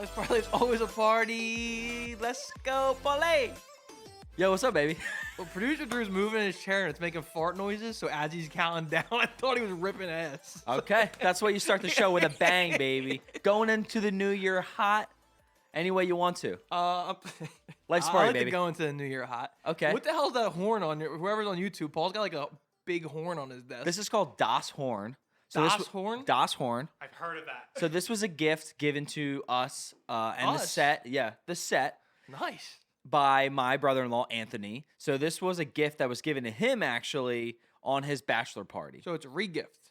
Let's party. It's always a party. Let's go parlay. Yo, what's up, baby? Well, producer Drew's moving in his chair and it's making fart noises. So as he's counting down, I thought he was ripping ass. Okay, that's why you start the show with a bang, baby. Going into the new year hot, any way you want to. Life's I party, like baby. to go into the new year hot. Okay. What the hell is that horn on your? Whoever's on YouTube, Paul's got like a big horn on his desk. This is called Das Horn. Das Horn? Das Horn. I've heard of that. So this was a gift given to us and the Us? set. Yeah, the set Nice. by my brother-in-law Anthony. So this was a gift that was given to him actually on his bachelor party. So it's a re-gift.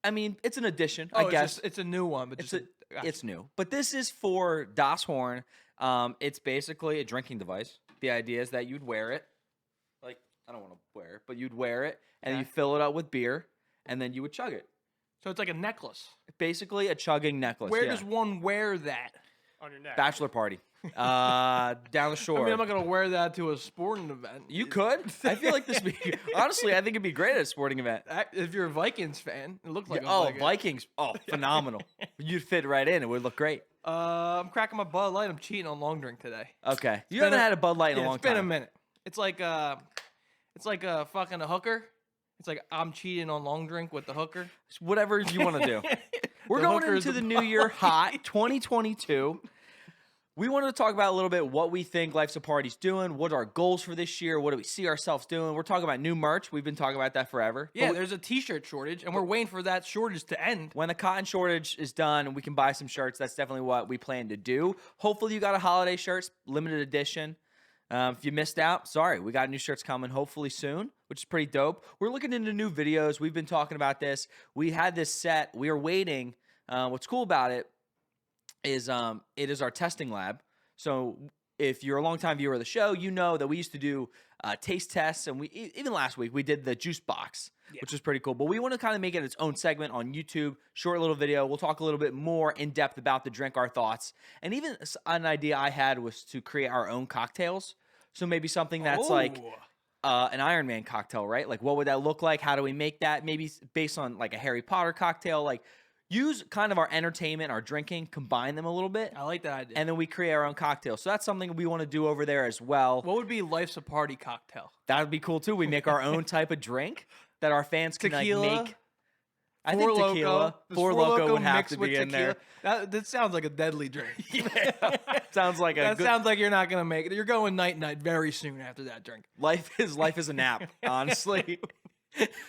I mean, it's an addition, Oh, I guess. it's a new one, but It's just It's new, but this is for Das Horn. It's basically a drinking device. The idea is that you'd wear it, like I don't want to wear it, but you'd wear it, and Okay. you fill it up with beer, and then you would chug it. so it's like a necklace. Basically, a chugging necklace. Where yeah. does one wear that? On your neck. Bachelor party? Down the shore. I mean, I'm not gonna wear that to a sporting event. You could. I feel like this. Honestly, I think it'd be great at a sporting event. If you're a Vikings fan, it looks like a Oh, Viking. Vikings! Oh, phenomenal! You'd fit right in. It would look great. I'm cracking my Bud Light. I'm cheating on long drink today. Okay, you been haven't a- had a Bud Light in Yeah, a long it's been a time. minute. It's like fucking a hooker. It's like I'm cheating on long drink with the hooker. Whatever you want to do. We're The going hooker is into the the new year hot, 2022. We wanted to talk about a little bit what we think Life's a Party's doing, what are our goals for this year, what do we see ourselves doing. We're talking about new merch. We've been talking about that forever. Yeah, But there's a T-shirt shortage, and we're waiting for that shortage to end. when the cotton shortage is done and we can buy some shirts, that's definitely what we plan to do. Hopefully you got a holiday shirt, limited edition. If you missed out, sorry, we got new shirts coming hopefully soon, which is pretty dope. We're looking into new videos. We've been talking about this. We had this set. We are waiting. What's cool about it is our testing lab. So if you're a longtime viewer of the show, you know that we used to do taste tests, and we even last week we did the juice box, which was pretty cool. But we want to kind of make it its own segment on YouTube, short little video. We'll talk a little bit more in depth about the drink, our thoughts, and even an idea I had was to create our own cocktails. So maybe something that's like an Iron Man cocktail, right? Like what would that look like? How do we make that? Maybe based on like a Harry Potter cocktail, like use kind of our entertainment, our drinking, combine them a little bit. I like that idea. And then we create our own cocktail. So that's something we want to do over there as well. What would be Life's a Party cocktail? That would be cool too. We make our own type of drink that our fans can Tequila, like make. I think tequila. Does Four Loko would have mixed to with be in there. That sounds like a deadly drink. Sounds like a That good sounds like you're not gonna make it. You're going night very soon after that drink. life is a nap, honestly.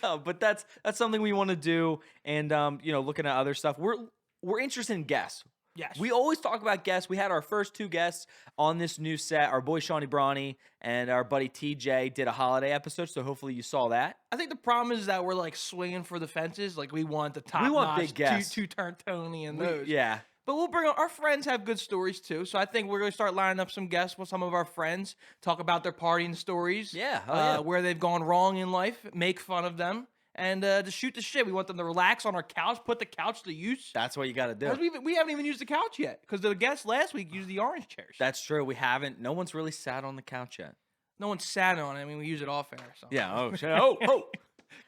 But that's something we want to do, and looking at other stuff. We're interested in guests. Yes. We always talk about guests. We had our first two guests on this new set. Our boy Shawnee Brawny and our buddy TJ did a holiday episode, so hopefully you saw that. I think the problem is that we're like swinging for the fences. Like we want the top. We want big guests. Two-turn Tony and those. Yeah. But we'll bring on our friends have good stories too. So I think we're gonna start lining up some guests with some of our friends, talk about their partying stories. Yeah, oh, yeah. Where they've gone wrong in life, make fun of them, and to shoot the shit. We want them to relax on our couch, put the couch to use. That's what you got to do. 'Cause we haven't even used the couch yet because the guests last week used the orange chairs. That's true. We haven't. No one's really sat on the couch yet. No one sat on it. I mean, we use it off air. So. Yeah. Oh, shit. Oh.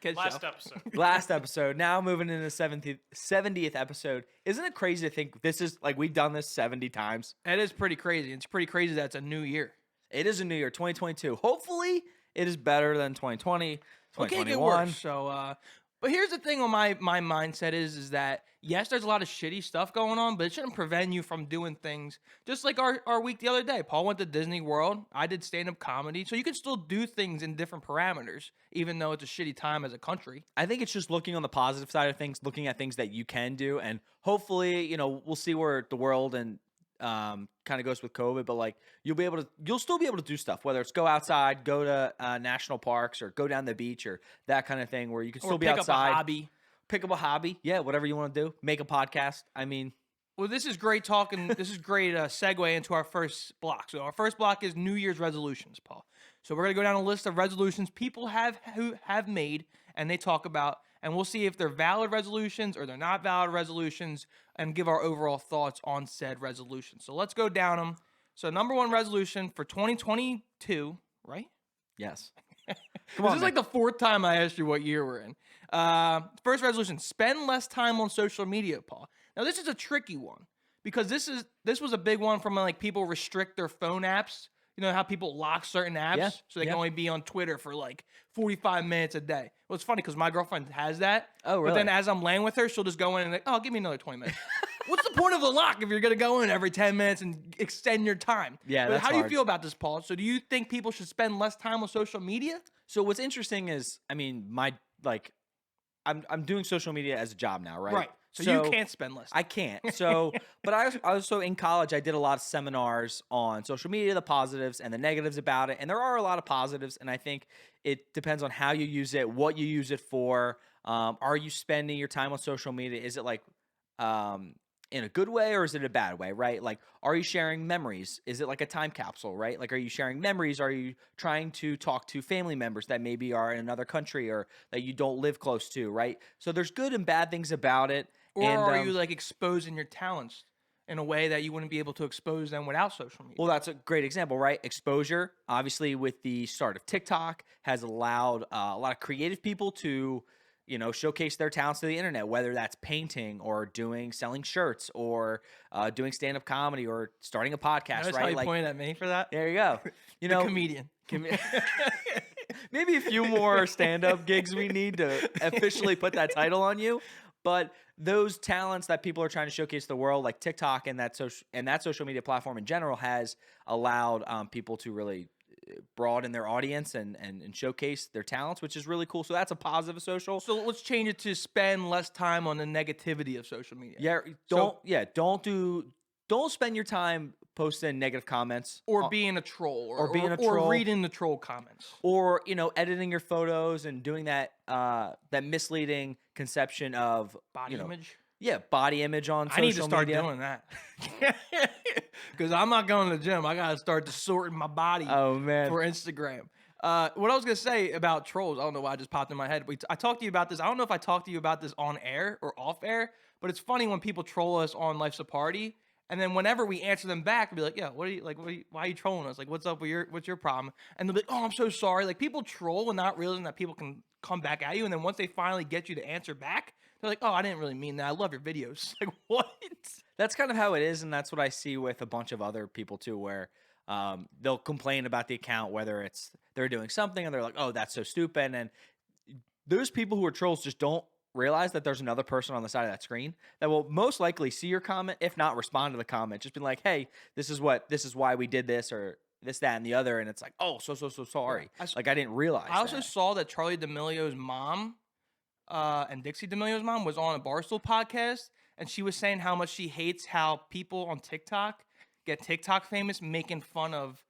Kid Last show. episode. Last episode. Now moving into the 70th episode. Isn't it crazy to think this is like we've done this 70 times? It is pretty crazy. It's pretty crazy that it's a new year. It is a new year, 2022. Hopefully, it is better than 2020, It can't get 2021. worse. So, but here's the thing on my mindset is that yes, there's a lot of shitty stuff going on, but it shouldn't prevent you from doing things. Just like our week the other day, Paul went to Disney World. I did stand-up comedy, so you can still do things in different parameters, even though it's a shitty time as a country. I think it's just looking on the positive side of things, looking at things that you can do, and hopefully, we'll see where the world and kind of goes with COVID. But like, you'll still be able to do stuff, whether it's go outside, go to national parks, or go down the beach, or that kind of thing, where you can still Or be pick outside. up a hobby. Pick up a hobby, yeah, whatever you want to do. Make a podcast. I mean, Well, this is great talking. This is great segue into our first block. So our first block is New Year's resolutions, Paul. So we're gonna go down a list of resolutions people who have made, and they talk about, and we'll see if they're valid resolutions or they're not valid resolutions, and give our overall thoughts on said resolutions. So let's go down them. So number one resolution for 2022, right? yes. This is like the fourth time I asked you what year we're in. First resolution, spend less time on social media, Paul. Now, this is a tricky one because this was a big one from like people restrict their phone apps. You know how people lock certain apps Yeah, so they can only be on Twitter for like 45 minutes a day. Well, it's funny because my girlfriend has that. Oh, But then really? as I'm laying with her, she'll just go in and like, oh, give me another 20 minutes. What's the point of a lock if you're going to go in every 10 minutes and extend your time? Yeah, But that's how do you hard. feel about this, Paul? So do you think people should spend less time on social media? So what's interesting is, I mean, I'm doing social media as a job now, right? Right. So you can't spend less time. I can't. So, but I also in college, I did a lot of seminars on social media, the positives and the negatives about it. And there are a lot of positives. And I think it depends on how you use it, what you use it for. Are you spending your time on social media? Is it like in a good way or is it a bad way, right? Like, are you sharing memories? Is it like a time capsule, right? Like, are you sharing memories? Are you trying to talk to family members that maybe are in another country or that you don't live close to, right? So there's good and bad things about it. Or And, are you like exposing your talents in a way that you wouldn't be able to expose them without social media? Well, that's a great example, right? Exposure, obviously, with the start of TikTok, has allowed a lot of creative people to, showcase their talents to the internet, whether that's painting or selling shirts or doing stand-up comedy or starting a podcast, Notice right? how you pointed at me for that? There you go. You The know, comedian. maybe a few more stand-up gigs we need to officially put that title on you. But those talents that people are trying to showcase to the world, like TikTok and that social media platform in general, has allowed people to really broaden their audience and showcase their talents, which is really cool. So that's a positive of social. So let's change it to spend less time on the negativity of social media. Don't spend your time posting negative comments Or being a troll. or being a troll. Or reading the troll comments. or editing your photos and doing that misleading conception of Body image. body image on social I need to start media. doing that. Because I'm not going to the gym. I got to start sorting my body Oh man. for Instagram. What I was going to say about trolls, I don't know why it just popped in my head. I talked to you about this. I don't know if I talked to you about this on air or off air, but it's funny when people troll us on Life's a Party. And then whenever we answer them back, we'll be like, yeah, why are you trolling us? Like, what's up with what's your problem? And they'll be like, oh, I'm so sorry. Like, people troll and not realizing that people can come back at you. And then once they finally get you to answer back, they're like, oh, I didn't really mean that. I love your videos. Like, what? That's kind of how it is, and that's what I see with a bunch of other people too, where they'll complain about the account, whether it's they're doing something and they're like, oh, that's so stupid. And those people who are trolls just don't realize that there's another person on the side of that screen that will most likely see your comment, if not respond to the comment, just be like, hey, this is why we did this, or this, that, and the other. And it's like, oh, so sorry. I didn't realize I also that. saw that Charlie D'Amelio's mom and Dixie D'Amelio's mom was on a Barstool podcast, and she was saying how much she hates how people on TikTok get TikTok famous making fun of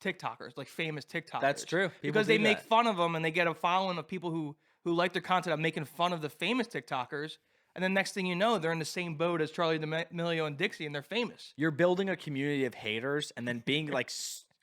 TikTokers, like famous TikTokers. That's true. People Because do they make that. fun of them and they get a following of people who like their content of making fun of the famous TikTokers. And then next thing you know, they're in the same boat as Charlie D'Amelio and Dixie, and they're famous. You're building a community of haters and then being like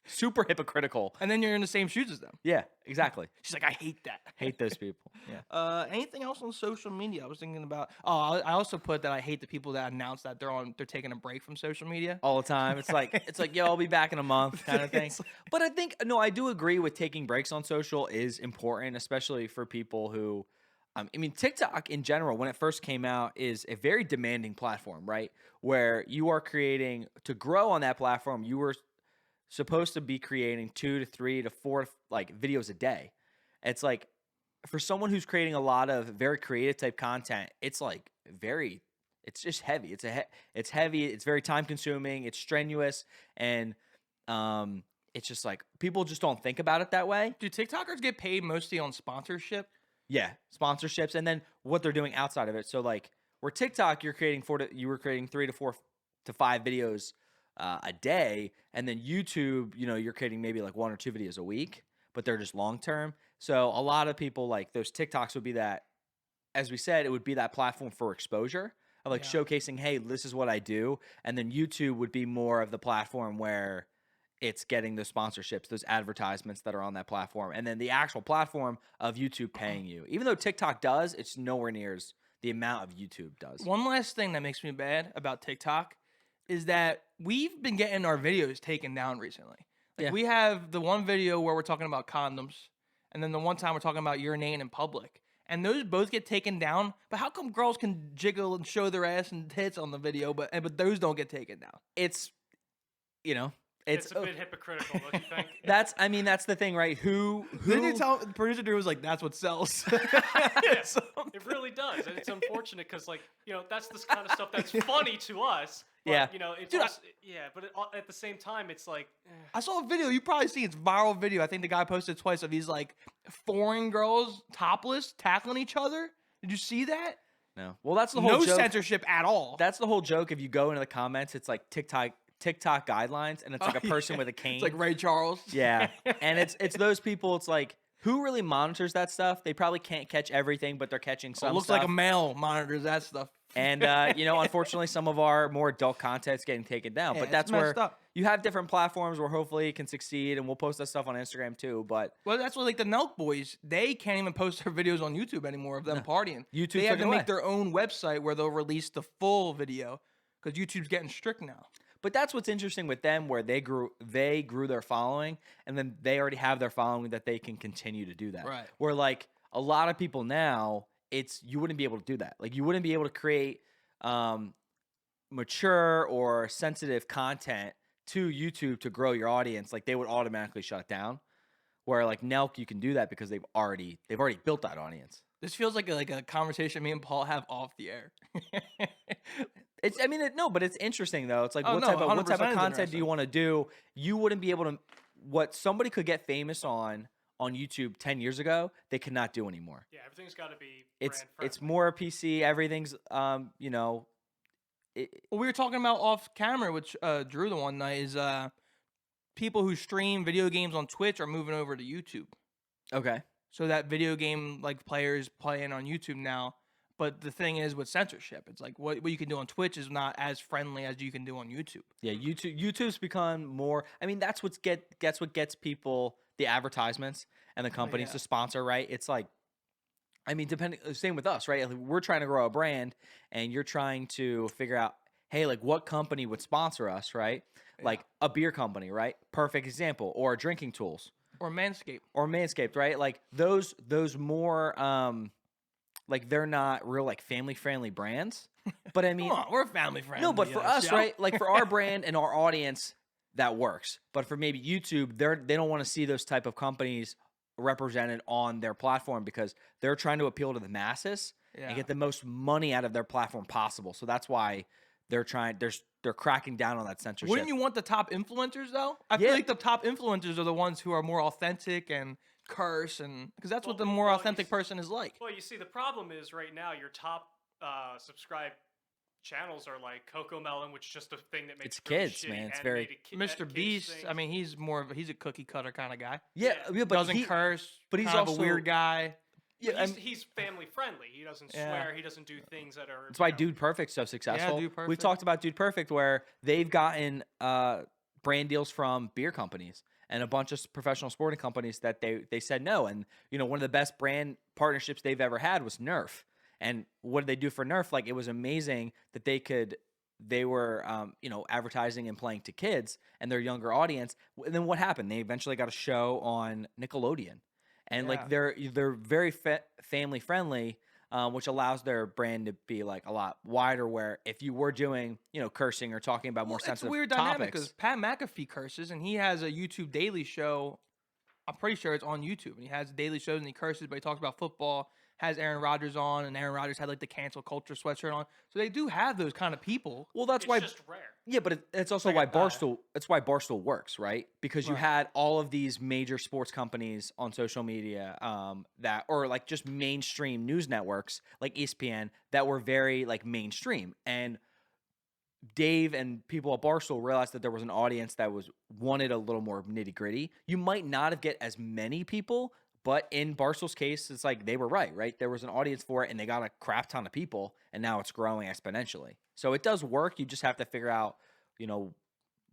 super hypocritical. And then you're in the same shoes as them. Yeah, exactly. She's like, I hate that. Hate those people. Yeah. Anything else on social media? I was thinking about. Oh, I also put that I hate the people that announce that they're taking a break from social media. All the time. It's like, yo, I'll be back in a month kind of thing. It's like- But I think, no, I do agree with taking breaks on social is important, especially for people who, I mean, TikTok in general, when it first came out, is a very demanding platform, right? Where you are creating, to grow on that platform, you were supposed to be creating 2 to 3 to 4 like videos a day. It's like, for someone who's creating a lot of very creative type content, it's like it's just heavy. It's heavy. It's very time consuming. It's strenuous. And it's just like, people just don't think about it that way. Do TikTokers get paid mostly on sponsorship? Yeah. Sponsorships. And then what they're doing outside of it. So like, where TikTok, you were creating 3 to 4 to 5 videos a day. And then YouTube, you're creating maybe like 1 or 2 videos a week, but they're just long term. So a lot of people, like, those TikToks would be that, as we said, it would be that platform for exposure of like showcasing, hey, this is what I do. And then YouTube would be more of the platform where it's getting the sponsorships, those advertisements that are on that platform. And then the actual platform of YouTube paying you. Even though TikTok does, it's nowhere near the amount of YouTube does. One last thing that makes me mad about TikTok is that we've been getting our videos taken down recently. Like, we have the one video where we're talking about condoms, and then the one time we're talking about urinating in public. and those both get taken down. But how come girls can jiggle and show their ass and tits on the video, but those don't get taken down? It's, you know, It's a bit hypocritical, don't you think? that's the thing, right? Who Didn't you tell producer dude was like, that's what sells? Yeah, So- it really does, and it's unfortunate because, like, you know, that's the kind of stuff that's funny to us. But, Yeah. you know, it's Dude, also, but at the same time, it's like, I saw a video. You probably seen it's viral video. I think the guy posted it twice of these like foreign girls topless tackling each other. Did you see that? No. Well, that's the whole No joke. censorship at all. That's the whole joke. If you go into the comments, it's like TikTok guidelines, and it's like a person with a cane. It's like Ray Charles. Yeah, and it's those people. It's like, who really monitors that stuff? They probably can't catch everything, but they're catching some. It looks stuff. like a male monitors that stuff. And you know, unfortunately, some of our more adult content's getting taken down. Yeah, but it's that's where messed up. you have different platforms where hopefully it can succeed, and we'll post that stuff on Instagram too. But Well, that's what like the Nelk boys. They can't even post their videos on YouTube anymore of them partying. YouTube they have took to it away. make their own website where they'll release the full video because YouTube's getting strict now. But that's what's interesting with them, where they grew their following, and then they already have their following that they can continue to do that. Right. Where like a lot of people now, you wouldn't be able to do that. Like you wouldn't be able to create mature or sensitive content to YouTube to grow your audience. Like they would automatically shut it down. Where like Nelk, you can do that because they've already built that audience. This feels like a conversation me and Paul have off the air. But it's interesting though. It's like Oh, what no, type of 100% is content do interesting. you want to do? You wouldn't be able to. What somebody could get famous on YouTube 10 years ago, they cannot do anymore. yeah, everything's got to be It's brand more PC. Everything's you know. What we were talking about off camera, which Drew the one night, is people who stream video games on Twitch are moving over to YouTube. Okay. So that video game like players playing on YouTube now. But the thing is with censorship, it's like what you can do on Twitch is not as friendly as you can do on YouTube. Yeah, YouTube's become more. I mean, that's what gets people the advertisements and the companies yeah. to sponsor, right? It's like, I mean, same with us, right? Like, we're trying to grow a brand, and you're trying to figure out, hey, like what company would sponsor us, right? Like a beer company, right? Perfect example, or drinking tools, Or Manscaped. right? Like those more like they're not real like family friendly brands, but I mean, Come on, we're family friendly. no, but for us, show. right? Like for our brand and our audience, that works. But for maybe YouTube, they don't want to see those type of companies represented on their platform because they're trying to appeal to the masses Yeah. and get the most money out of their platform possible. So that's why they're cracking down on that censorship. Wouldn't you want the top influencers though? I Yeah. feel like the top influencers are the ones who are more authentic and curse, and because that's what the more authentic person is like. Well, you see, the problem is right now your top subscribed channels are like Coco Melon, which is just a thing that makes It's really kids, shitty man. It's very- animated Mr. kids Beast, things. I mean, he's a cookie cutter kind of guy. Yeah, but Doesn't he, curse, but he's kind of also a weird guy. Yeah, But he's family friendly. He doesn't Yeah. swear. He doesn't do things that are. That's why you know, Dude Perfect's so successful. Dude We've Perfect. talked about Dude Perfect, where they've gotten brand deals from beer companies and a bunch of professional sporting companies that they said no. And you know, one of the best brand partnerships they've ever had was Nerf. And what did they do for Nerf? Like, it was amazing that they were you know, advertising and playing to kids and their younger audience. And then what happened? They eventually got a show on Nickelodeon. And like they're very family friendly, which allows their brand to be like a lot wider. Where if you were doing, you know, cursing or talking about more It's a sensitive weird dynamic topics, because Pat McAfee curses and he has a YouTube daily show. I'm pretty sure it's on YouTube, and he has daily shows and he curses, but he talks about football. Has Aaron Rodgers on, and Aaron Rodgers had like the cancel culture sweatshirt on. So they do have those kind of people. well, that's It's why. just rare. Yeah, but it's also like why a Barstool. It's why Barstool works, right? Because you Right. had all of these major sports companies on social media, that or like just mainstream news networks like ESPN that were very like mainstream. And Dave and people at Barstool realized that there was an audience that wanted a little more nitty gritty. You might not have get as many people, but in Barstool's case, it's like they were right? There was an audience for it, and they got a crap ton of people, and now it's growing exponentially. So it does work. You just have to figure out, you know,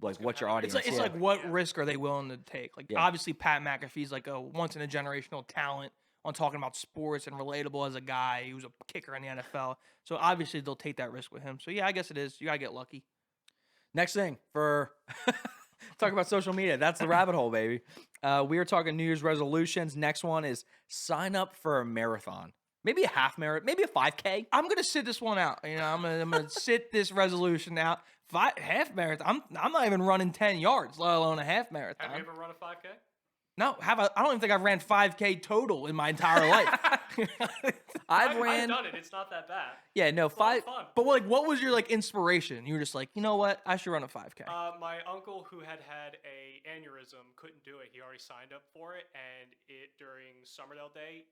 like what your audience It's is. like what risk are they willing to take? Like Yeah. obviously Pat McAfee's like a once in a generational talent on talking about sports and relatable as a guy. He was a kicker in the NFL, so obviously they'll take that risk with him. So yeah, I guess it is. You gotta get lucky. Next thing for talk about social media. That's the rabbit hole, baby. We are talking New Year's resolutions. Next one is sign up for a marathon. Maybe a half marathon, maybe a 5K. I'm gonna sit this one out. I'm gonna sit this resolution out. Half marathon. I'm not even running 10 yards, let alone a half marathon. Have you ever run a 5K? No, I don't even think I've ran 5K total in my entire life. I've I've done it. It's not that bad. Yeah, no, It's a lot of 5. fun. But like, what was your like inspiration? You were just like, you know what? I should run a 5K. My uncle, who had a aneurysm, couldn't do it. He already signed up for it, and during Sommerdale Day,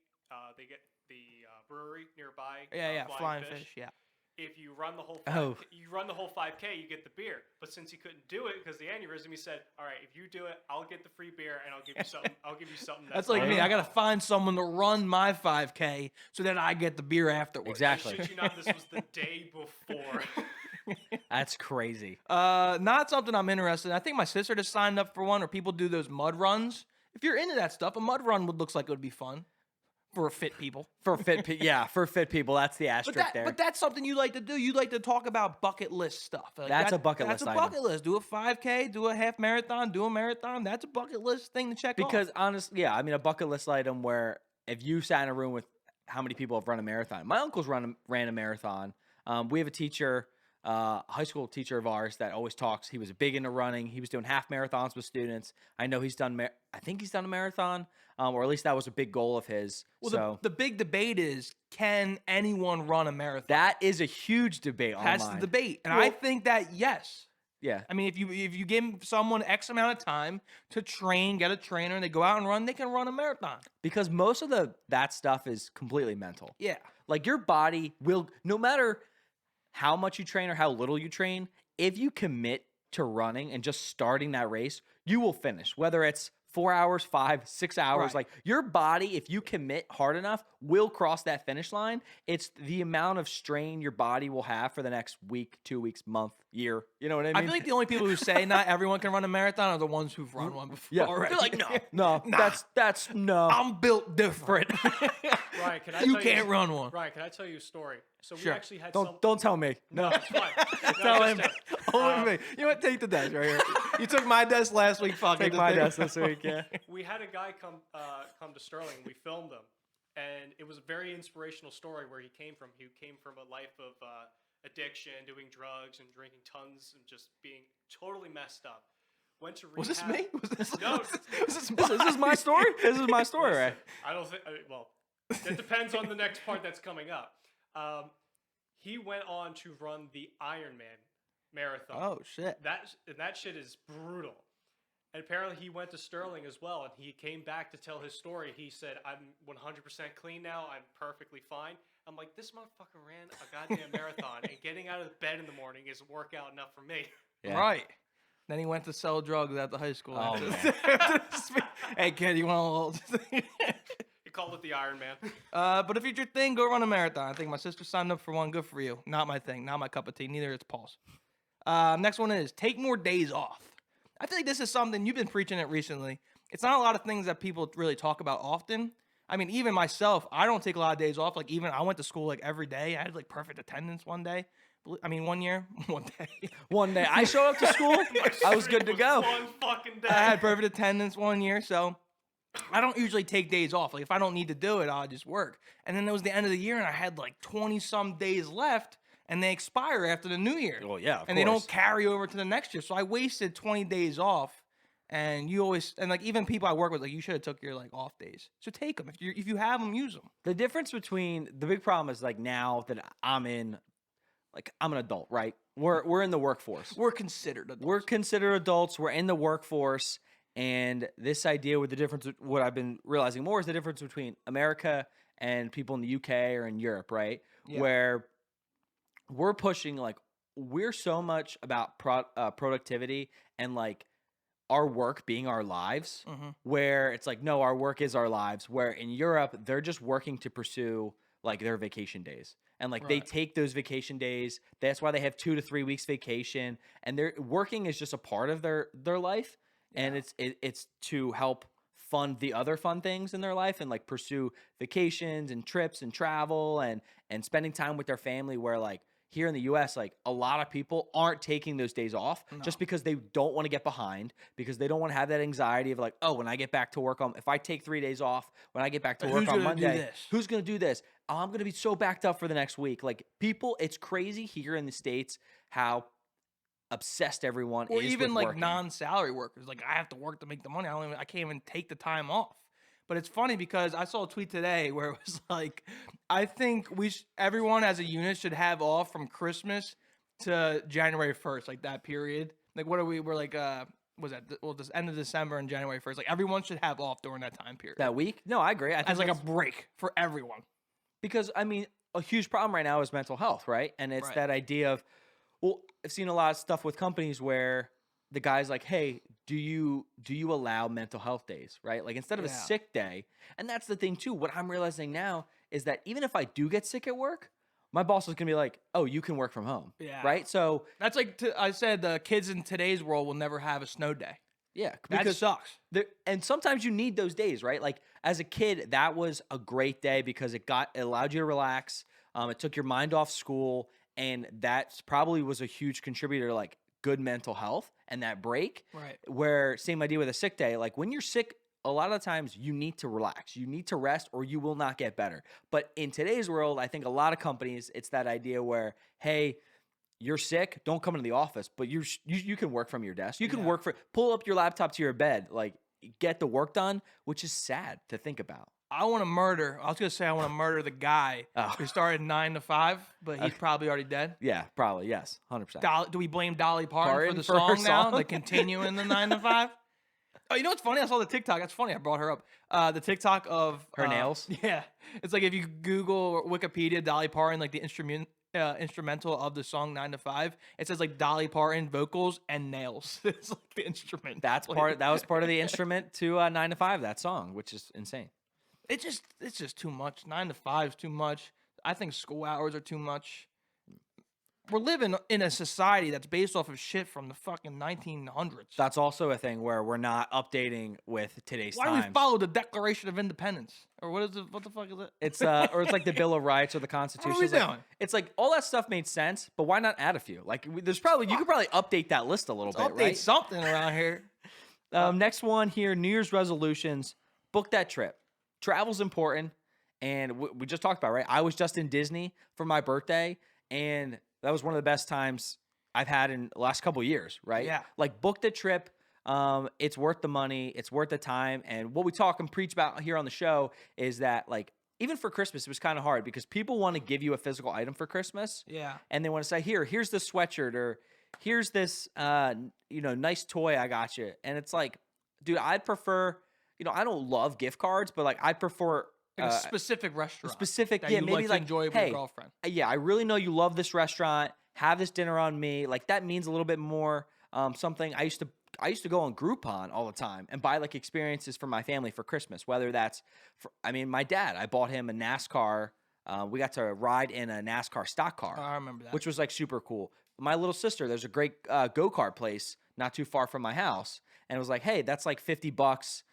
they get the brewery nearby. Yeah, Flying Fish. Yeah. If you run the whole Oh. you run the whole 5K, you get the beer. But since he couldn't do it because the aneurysm, he said, "All right, if you do it, I'll get the free beer and I'll give you something. I'll give you something That's like me. I gotta find someone to run my 5K so that I get the beer afterwards. Exactly. I shit you not, this was the day before. That's crazy. Not something I'm interested in. I think my sister just signed up for one, or people do those mud runs. If you're into that stuff, a mud run looks like it would be fun for fit people. For fit people, that's the asterisk there. But that's something you like to do. You like to talk about bucket list stuff. Like That's a bucket That's list a item. bucket list. Do a 5K, do a half marathon, do a marathon. That's a bucket list thing to check off. Because honestly, yeah, I mean, a bucket list item where if you sat in a room with how many people have run a marathon. My uncle's ran a marathon. We have a teacher, high school teacher of ours that always talks. He was big into running. He was doing half marathons with students. I know he's done. I think he's done a marathon, or at least that was a big goal of his. Well, so the big debate is, can anyone run a marathon? that is a huge debate That's online. the debate, and Well- I think that yes. Yeah. I mean, if you give someone X amount of time to train, get a trainer, and they go out and run, they can run a marathon. Because most of that stuff is completely mental. Yeah. Like your body will, no matter how much you train or how little you train, if you commit to running and just starting that race, you will finish. Whether it's 4 hours, 5, 6 hours, Right. like your body, if you commit hard enough, will cross that finish line. It's the amount of strain your body will have for the next week, 2 weeks, month, year. You know what I mean? I feel like the only people who say not everyone can run a marathon are the ones who've run one before. yeah, already. they're like, no, Nah. that's no. I'm built different. Ryan, can I You tell can't run one. Ryan, can I tell you a story? So Sure. we actually had some. Don't tell me. No, it's fine. No, Tell just him. a- Only me. You know what? Take the desk right here. You took my desk last week. Fuck it. Take Just my take desk it. this week, yeah. We had a guy come to Sterling. We filmed him, and it was a very inspirational story where he came from. He came from a life of addiction, doing drugs and drinking tons, and just being totally messed up. Went to rehab. Was this me? Was this? No, Was this This is my story. This is my story, right? I don't think. Well, it depends on the next part that's coming up. He went on to run the Ironman marathon. Oh shit. That shit is brutal. And apparently he went to Sterling as well, and he came back to tell his story. He said, "I'm 100% clean now. I'm perfectly fine." I'm like, this motherfucker ran a goddamn marathon, and getting out of bed in the morning is workout enough for me. Yeah. Right. Then he went to sell drugs at the high school. Oh, Hey kid, you want a little? He called it the Ironman. But if it's your thing, go run a marathon. I think my sister signed up for one. Good for you. Not my thing. Not my cup of tea. Neither is Paul's. Next one is take more days off. I feel like this is something you've been preaching it recently. It's not a lot of things that people really talk about often. I mean, even myself, I don't take a lot of days off. Like even I went to school like every day. I had like perfect attendance one day. I mean, 1 year, 1 day. One day I showed up to school, I was good to go. One fucking day. I had perfect attendance 1 year, so I don't usually take days off. Like if I don't need to do it, I'll just work. And then it was the end of the year, and I had like 20 some days left, and they expire after the new year. Well, yeah, of and they don't course. carry over to the next year. So I wasted 20 days off. And you always, and like even people I work with, like you should have took your like off days. So take them if you have them, use them. The difference between the big problem is like now that I'm an adult, right? We're in the workforce. We're considered adults. We're considered adults. We're in the workforce, and this idea with the difference, what I've been realizing more is the difference between America and people in the UK or in Europe, right? Yeah. Where we're pushing like we're so much about productivity and like our work being our lives, where it's like no, our work is our lives. Where in Europe they're just working to pursue like their vacation days. And like they Right. take those vacation days. That's why they have 2 to 3 weeks vacation. And they're working is just a part of their life. And it's to help fund the other fun things in their life and like pursue vacations and trips and travel and spending time with their family. Where like here in the US, like a lot of people aren't taking those days off just because they don't want to get behind, because they don't want to have that anxiety of like, oh, when I get back to work if I take 3 days off, when I get back to Like, work who's on gonna do Monday, this? who's going to do this? I'm going to be so backed up for the next week. Like people, it's crazy here in the States how obsessed everyone Or is even with like working. non-salary workers. Like I have to work to make the money. I can't even take the time off. But it's funny because I saw a tweet today where it was like, I think everyone as a unit should have off from Christmas to January 1st, like that period. Like what are we? We're like, was that this end of December and January 1st? Like everyone should have off during that time period. That week? No, I agree. I think as like a that's- break for everyone. because I mean, a huge problem right now is mental health, right? And it's Right. that idea of, well, I've seen a lot of stuff with companies where the guy's like, hey, do you allow mental health days, right? Like instead of a Yeah. sick day. And that's the thing too. What I'm realizing now is that even if I do get sick at work, my boss is gonna be like, oh, you can work from home. Yeah. Right. So That's like I said, the kids in today's world will never have a snow day. yeah, That because sucks. and sometimes you need those days, right? Like as a kid, that was a great day because it allowed you to relax. It took your mind off school, and that probably was a huge contributor to like good mental health and that break. Right. Where same idea with a sick day. Like when you're sick, a lot of the times you need to relax, you need to rest, or you will not get better. But in today's world, I think a lot of companies, it's that idea where, hey, you're sick, don't come into the office, but you can work from your desk. You can Yeah. pull up your laptop to your bed, like get the work done, which is sad to think about. I want to murder. I was gonna say I want to murder the guy Oh. who started 9 to 5, but he's probably already dead. Yeah, probably, yes, 100%. Do we blame Dolly Parton Parton for the for her song now? song? Like continuing the 9 to 5? Oh, you know what's funny? I saw the TikTok. That's funny. I brought her up. The TikTok of Her nails? Yeah, it's like if you Google or Wikipedia Dolly Parton, like the instrumental of the song 9 to 5, it says like Dolly Parton vocals and nails. It's like the instrument. That was part of the instrument to 9 to 5, that song, which is insane. It's just too much. 9 to 5 is too much. I think school hours are too much. We're living in a society that's based off of shit from the fucking 1900s. That's also a thing where we're not updating with today's Why do times. we follow the Declaration of Independence? Or what the fuck is it? It's or it's like the Bill of Rights or the Constitution. we It's like- doing? It's like all that stuff made sense, but why not add a few? Like you could probably update that list a little bit, Update right? something around here. Next one here, New Year's resolutions. Book that trip. Travel's important, and we just talked about, right? I was just in Disney for my birthday, and that was one of the best times I've had in the last couple of years, right? Yeah. Like book the trip. It's worth the money. It's worth the time. And what we talk and preach about here on the show is that, like, even for Christmas, it was kind of hard because people want to give you a physical item for Christmas. Yeah. And they want to say, here's this sweatshirt, or here's this, nice toy I got you. And it's like, dude, I'd prefer, I don't love gift cards, but like I'd prefer Like a specific restaurant. specific, that yeah, you maybe like like, to enjoy with hey, your girlfriend. yeah, I really know you love this restaurant. Have this dinner on me. Like that means a little bit more. Something I used to go on Groupon all the time and buy like experiences for my family for Christmas. Whether that's, my dad, I bought him a NASCAR. We got to ride in a NASCAR stock car, I remember that. which was like super cool. My little sister, there's a great go-kart place not too far from my house, and it was like, hey, that's like $50.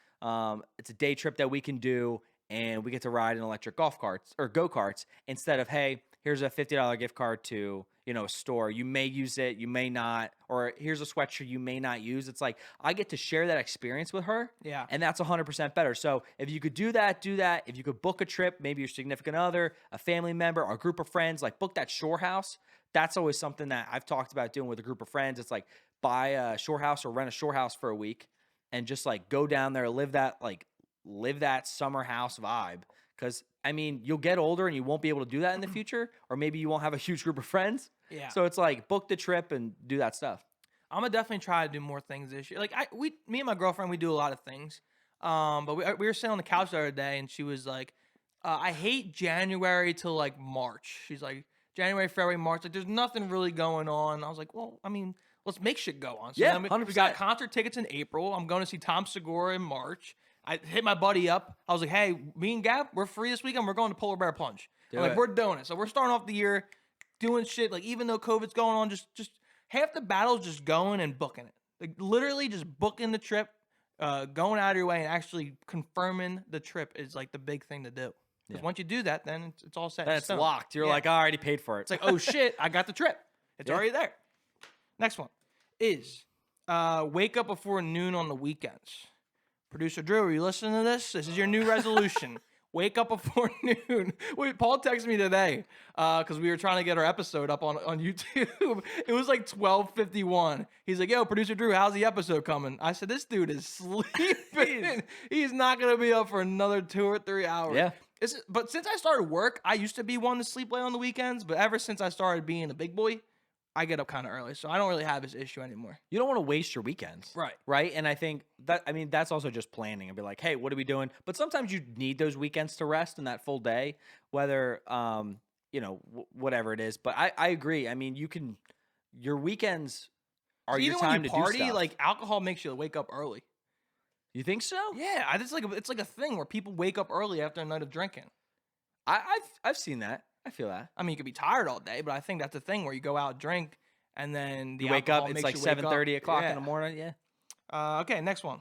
It's a day trip that we can do, and we get to ride in electric golf carts or go-karts instead of, hey, here's a $50 gift card to, a store. You may use it, you may not, or here's a sweatshirt you may not use. It's like I get to share that experience with her. Yeah. And that's 100% better. So if you could do that, do that. If you could book a trip, maybe your significant other, a family member, or a group of friends, like book that shore house. That's always something that I've talked about doing with a group of friends. It's like buy a shore house or rent a shore house for a week and just like go down there, live that summer house vibe. Because, you'll get older and you won't be able to do that in the future, or maybe you won't have a huge group of friends. Yeah. So it's like book the trip and do that stuff. I'm gonna definitely try to do more things this year. Like me and my girlfriend, we do a lot of things. But we were sitting on the couch the other day, and she was like, "I hate January till like March." She's like, "January, February, March. Like, there's nothing really going on." I was like, "Well, let's make shit go on." So Yeah, then we 100%. got concert tickets in April. I'm going to see Tom Segura in March. I hit my buddy up. I was like, "Hey, me and Gab, we're free this weekend. We're going to Polar Bear Plunge." Do I'm like, it. we're doing it. So we're starting off the year doing shit. Like, even though COVID's going on, just half the battle's just going and booking it. Like, literally just booking the trip, going out of your way and actually confirming the trip is like the big thing to do. Because Yeah. once you do that, then it's all set. in Then it's stone. locked. You're Yeah. like, I already paid for it. It's like, oh shit, I got the trip. It's Yeah. already there. Next one is wake up before noon on the weekends. Producer Drew, are you listening to this? This is your new resolution. Wake up before noon. Wait, Paul texted me today because we were trying to get our episode up on YouTube. It was like 12:51. He's like, "Yo, producer Drew, how's the episode coming?" I said, "This dude is sleeping. He's not gonna be up for another 2 or 3 hours." Yeah. But since I started work, I used to be one to sleep late on the weekends. But ever since I started being a big boy, I get up kind of early, so I don't really have this issue anymore. You don't want to waste your weekends. Right. Right. And I think that's also just planning and be like, hey, what are we doing? But sometimes you need those weekends to rest and that full day, whether, whatever it is. But I agree. I mean, your weekends are your Even time when you to party, do stuff. like alcohol makes you wake up early. You think so? Yeah, it's like a thing where people wake up early after a night of drinking. I've seen that. I feel that. I mean, you could be tired all day, but I think that's the thing where you go out, drink, and then You wake up, alcohol it's makes like you wake up. 7:30 o'clock Yeah. in the morning. Yeah. Okay, next one.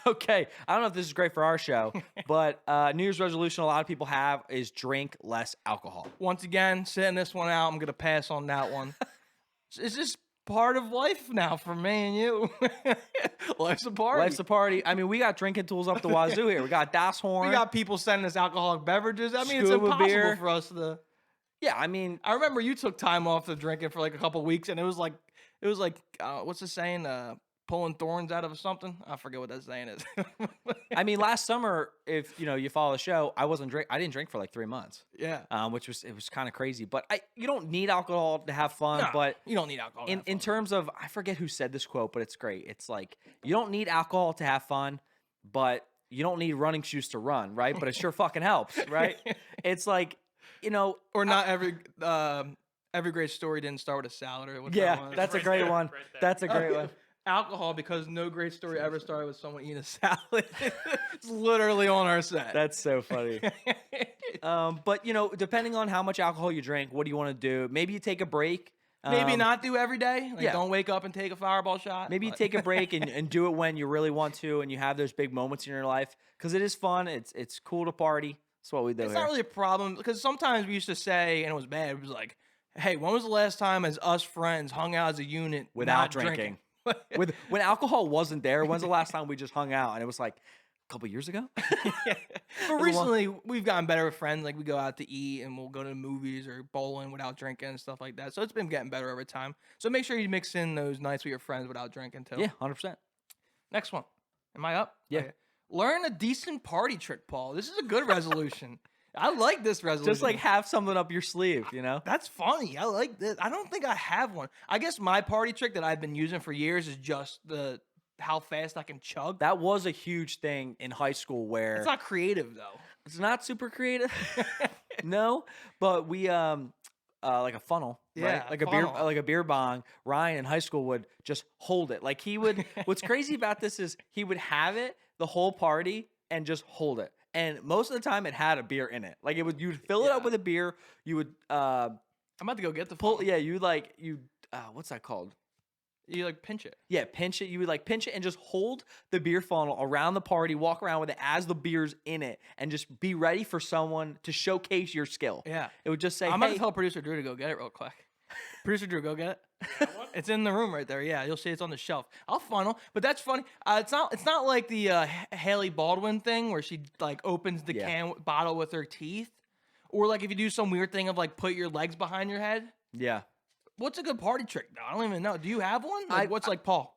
Okay. I don't know if this is great for our show, but New Year's resolution a lot of people have is drink less alcohol. Once again, sitting this one out. I'm gonna pass on that one. It's just part of life now for me and you. Life's a party. Life's a party. I mean, we got drinking tools up the wazoo here. We got Das Horn. We got people sending us alcoholic beverages. I mean, it's Scuba impossible beer. for us to. Yeah, I mean, I remember you took time off of drinking for like a couple weeks, and it was like, what's the saying? Pulling thorns out of something. I forget what that saying is. last summer, if you follow the show, I didn't drink for like 3 months. Yeah. It was kind of crazy. But you don't need alcohol to have fun. No, but you don't need alcohol. to have in fun. terms of, I forget who said this quote, but it's great. It's like, you don't need alcohol to have fun, but you don't need running shoes to run, right? But it sure fucking helps, right? It's like, Or not every great story didn't start with a salad or whatever. yeah, that's a Right great there, one. right there. That's a great one. Alcohol, because no great story ever started with someone eating a salad. It's literally on our set. That's so funny. But depending on how much alcohol you drink, what do you want to do? Maybe you take a break. Maybe not do every day. Like, yeah. don't wake up and take a fireball shot. Maybe you but- take a break and do it when you really want to, and you have those big moments in your life, because it is fun. It's cool to party. That's what we do It's here. not really a problem, because sometimes we used to say, and it was bad, it was like, hey, when was the last time as us friends hung out as a unit Without not drinking. When alcohol wasn't there, when's the last time we just hung out and it was like a couple years ago? But recently, we've gotten better with friends. Like, we go out to eat and we'll go to the movies or bowling without drinking and stuff like that. So it's been getting better over time. So make sure you mix in those nights with your friends without drinking too. Yeah, 100%. Next one. Am I up? Yeah. Okay. Learn a decent party trick, Paul. This is a good resolution. I like this resolution. Just like have something up your sleeve, That's funny. I like this. I don't think I have one. I guess my party trick that I've been using for years is just how fast I can chug. That was a huge thing in high school where It's not creative though. it's not super creative. No, but we like a funnel, Yeah, right? funnel. Like a beer bong. Ryan in high school would just hold it. Like he would what's crazy about this is he would have it the whole party and just hold it. And most of the time it had a beer in it. Like you'd fill it up Yeah. with a beer, you would I'm about to go get the pull funnel. yeah, you what's that called? You like pinch it. Yeah, pinch it. You would like pinch it and just hold the beer funnel around the party, walk around with it as the beer's in it, and just be ready for someone to showcase your skill. Yeah. It would just say, I'm about hey, to tell producer Drew to go get it real quick. Producer Drew, go get it. That one? It's in the room right there. Yeah, you'll see it's on the shelf. I'll funnel, but that's funny. It's not like the Haley Baldwin thing where she like opens the Yeah. bottle with her teeth, or like if you do some weird thing of like put your legs behind your head. yeah. What's a good party trick? I don't even know. Do you have one? Like, what's like Paul?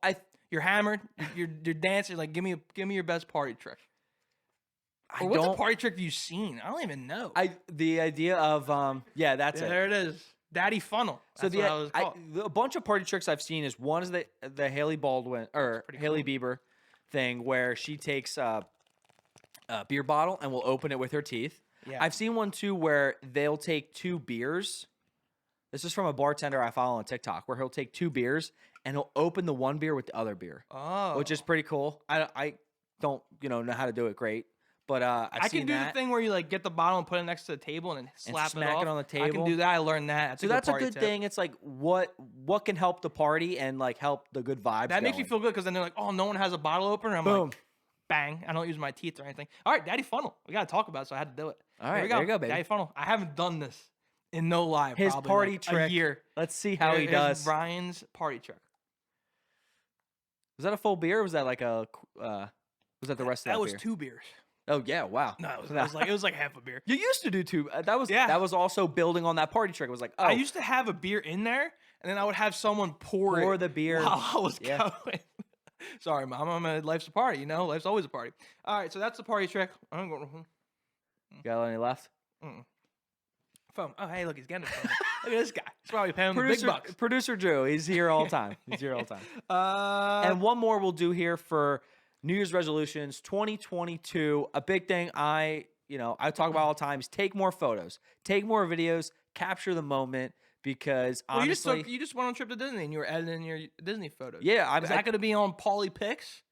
You're hammered. You're dancing. Like, give me your best party trick. I Or what's a don't. party trick you've seen? I don't even know. The idea of yeah, that's Yeah, it. there it is. Daddy funnel. So That's what I was called. a bunch of party tricks I've seen is one is the Haley Baldwin or pretty Haley Bieber thing where she takes a beer bottle and will open it with her teeth. Yeah. I've seen one too where they'll take 2 beers. This is from a bartender I follow on TikTok where he'll take 2 beers and he'll open the one beer with the other beer, Oh, which is pretty cool. I don't know how to do it great, but I've I seen can do that. the thing where you like get the bottle and put it next to the table and then slap smack it it off. on the I can table. do that. I learned that. So that's a party good tip. thing. It's like what can help the party and like help the good vibes. That makes me going. feel good because then they're like, oh, no one has a bottle opener. I'm Boom. like, bang. I don't use my teeth or anything. All right, Daddy Funnel. We got to talk about it, so I had to do it. All Here right, we there you go, baby. Daddy Funnel. I haven't done this in no lie. His probably party like trick. A year. Let's see how he Here's does. Ryan's party trick. Was that a full beer? Or was that like a? Was that the rest of That that was beer? 2 beers. Oh yeah, wow. No, it was like half a beer. You used to do too. That Yeah. was also building on that party trick. It was like, oh, I used to have a beer in there, and then I would have someone pour pour it the beer. while I was Yeah. going. Sorry, Mom. Life's a party, Life's always a party. All right, so that's the party trick. I'm going Got any left? phone. Oh, hey, look, he's getting his phone. Look at this guy. He's probably paying the big bucks. Producer Drew, he's here all the time. He's here all the time. And one more we'll do here for New Year's resolutions 2022. A big thing I talk about all the time is take more photos, take more videos, capture the moment. Because well, honestly, you just went on a trip to Disney and you were editing your Disney photos. yeah, Is that going to be on Pauly Pics?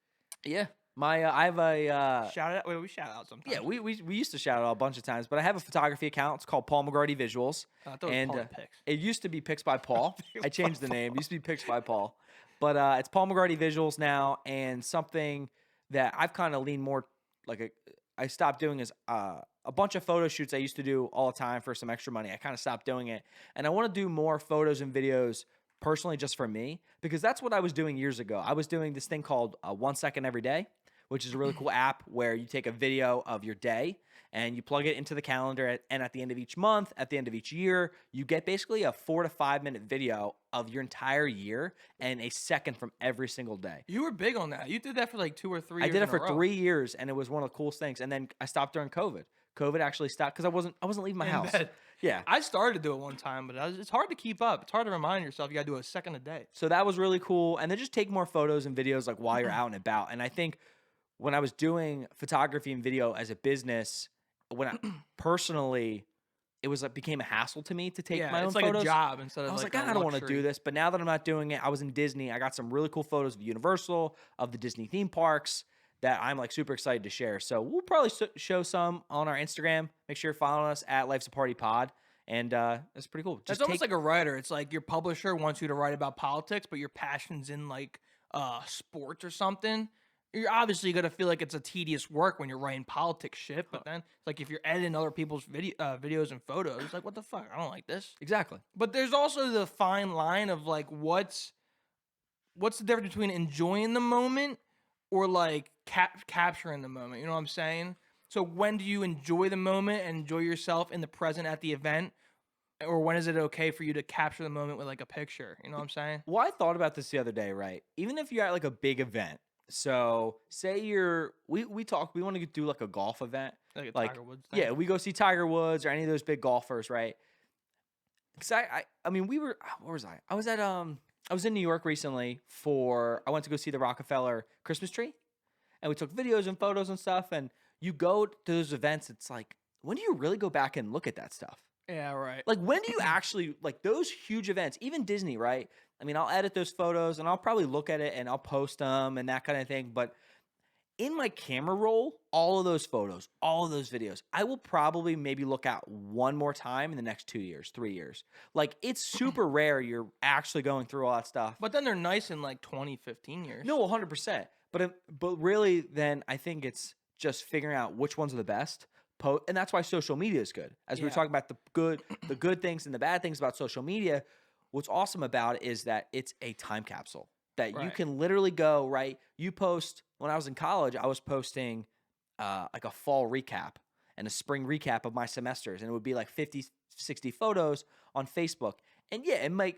yeah. I have a Shout out. Wait, we shout out sometimes. yeah. We used to shout out a bunch of times, but I have a photography account. It's called Paul McGroarty Visuals, I thought it was Pauly Pics. it used to be Pics by Paul. I changed the name. It used to be Pics by Paul, but it's Paul McGroarty Visuals now. And something that I've kind of leaned more I stopped doing is a bunch of photo shoots I used to do all the time for some extra money. I kind of stopped doing it, and I want to do more photos and videos personally just for me, because that's what I was doing years ago. I was doing this thing called 1 second every day, which is a really cool app where you take a video of your day and you plug it into the calendar, and at the end of each month, at the end of each year, you get basically a 4 to 5 minute video of your entire year and a second from every single day. You were big on that. You did that for like 2 or 3 I years. did it in a for row. 3 years, and it was one of the coolest things. And then I stopped during COVID. COVID actually stopped because I wasn't leaving my In house. bed. Yeah. I started to do it one time, but it's hard to keep up. It's hard to remind yourself you got to do a second a day. So that was really cool. And then just take more photos and videos like while you're out and about. And I think when I was doing photography and video as a business, personally, it became a hassle to me to take my own it's like photos. a job instead of I was like, a I don't want to luxury. do this. But now that I'm not doing it, I was in Disney. I got some really cool photos of Universal, of the Disney theme parks that I'm like super excited to share. So we'll probably show some on our Instagram. Make sure you're following us at Life's a Party Pod. And that's pretty cool. It's almost like a writer. It's like your publisher wants you to write about politics, but your passion's in like sports or something. You're obviously gonna feel like it's a tedious work when you're writing politics shit. But then it's like if you're editing other people's videos and photos, it's like what the fuck? I don't like this. Exactly. But there's also the fine line of like what's the difference between enjoying the moment or like capturing the moment. You know what I'm saying? So when do you enjoy the moment and enjoy yourself in the present at the event? Or when is it okay for you to capture the moment with like a picture? You know what I'm saying? Well, I thought about this the other day, right? Even if you're at like a big event, so say we want to do like a golf event, Like a Tiger Woods thing. yeah, we go see Tiger Woods or any of those big golfers, right? Because I mean, where was I? I was in New York recently I went to go see the Rockefeller Christmas tree, and we took videos and photos and stuff. And you go to those events, it's like, when do you really go back and look at that stuff? Yeah, right. Like, when do you actually, like, those huge events, even Disney, right? I mean, I'll edit those photos and I'll probably look at it and I'll post them and that kind of thing. But in my camera roll, all of those photos, all of those videos, I will probably maybe look at one more time in the next 2 years, 3 years. Like, it's super rare you're actually going through all that stuff. But then they're nice in like 20, 15 years. No, 100%. But really, then I think it's just figuring out which ones are the best. And that's why social media is good. As we were talking about the good things and the bad things about social media, what's awesome about it is that it's a time capsule that you can literally go, right? You post, when I was in college, I was posting like a fall recap and a spring recap of my semesters. And it would be like 50, 60 photos on Facebook. And yeah, I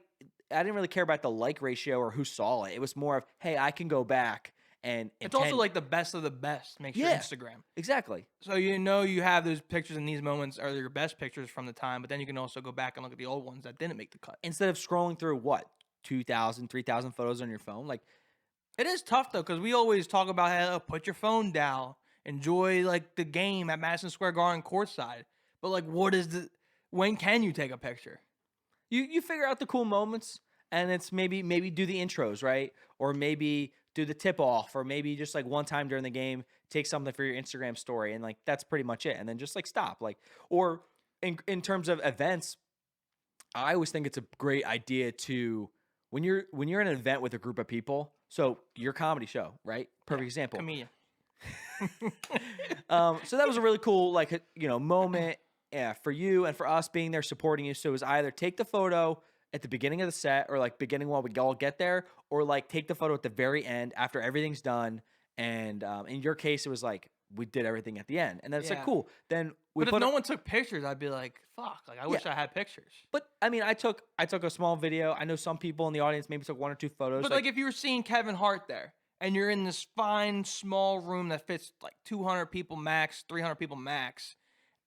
didn't really care about the like ratio or who saw it. It was more of, hey, I can go back. And it's also like the best of the best makes your Instagram. Exactly. So you have those pictures in these moments are your best pictures from the time, but then you can also go back and look at the old ones that didn't make the cut. Instead of scrolling through 2,000, 3,000 photos on your phone, like it is tough though, because we always talk about how put your phone down, enjoy like the game at Madison Square Garden courtside. But like, when can you take a picture? You figure out the cool moments, and it's maybe do the intros, right? Or maybe do the tip off, or maybe just like one time during the game, take something for your Instagram story, and like that's pretty much it. And then just like stop. Like, or in terms of events, I always think it's a great idea to when you're in an event with a group of people. So your comedy show, right? Perfect example. Comedian. So that was a really cool moment for you and for us being there supporting you. So it was either take the photo at the beginning of the set, or like beginning while we all get there, or like take the photo at the very end after everything's done. And in your case, it was like we did everything at the end. And then it's like, Yeah. cool. Then we But put if no one took pictures, I'd be like, fuck. Like, I wish I had pictures. But I mean, I took a small video. I know some people in the audience maybe took 1 or 2 photos. But like if you were seeing Kevin Hart there and you're in this fine small room that fits like 200 people max, 300 people max,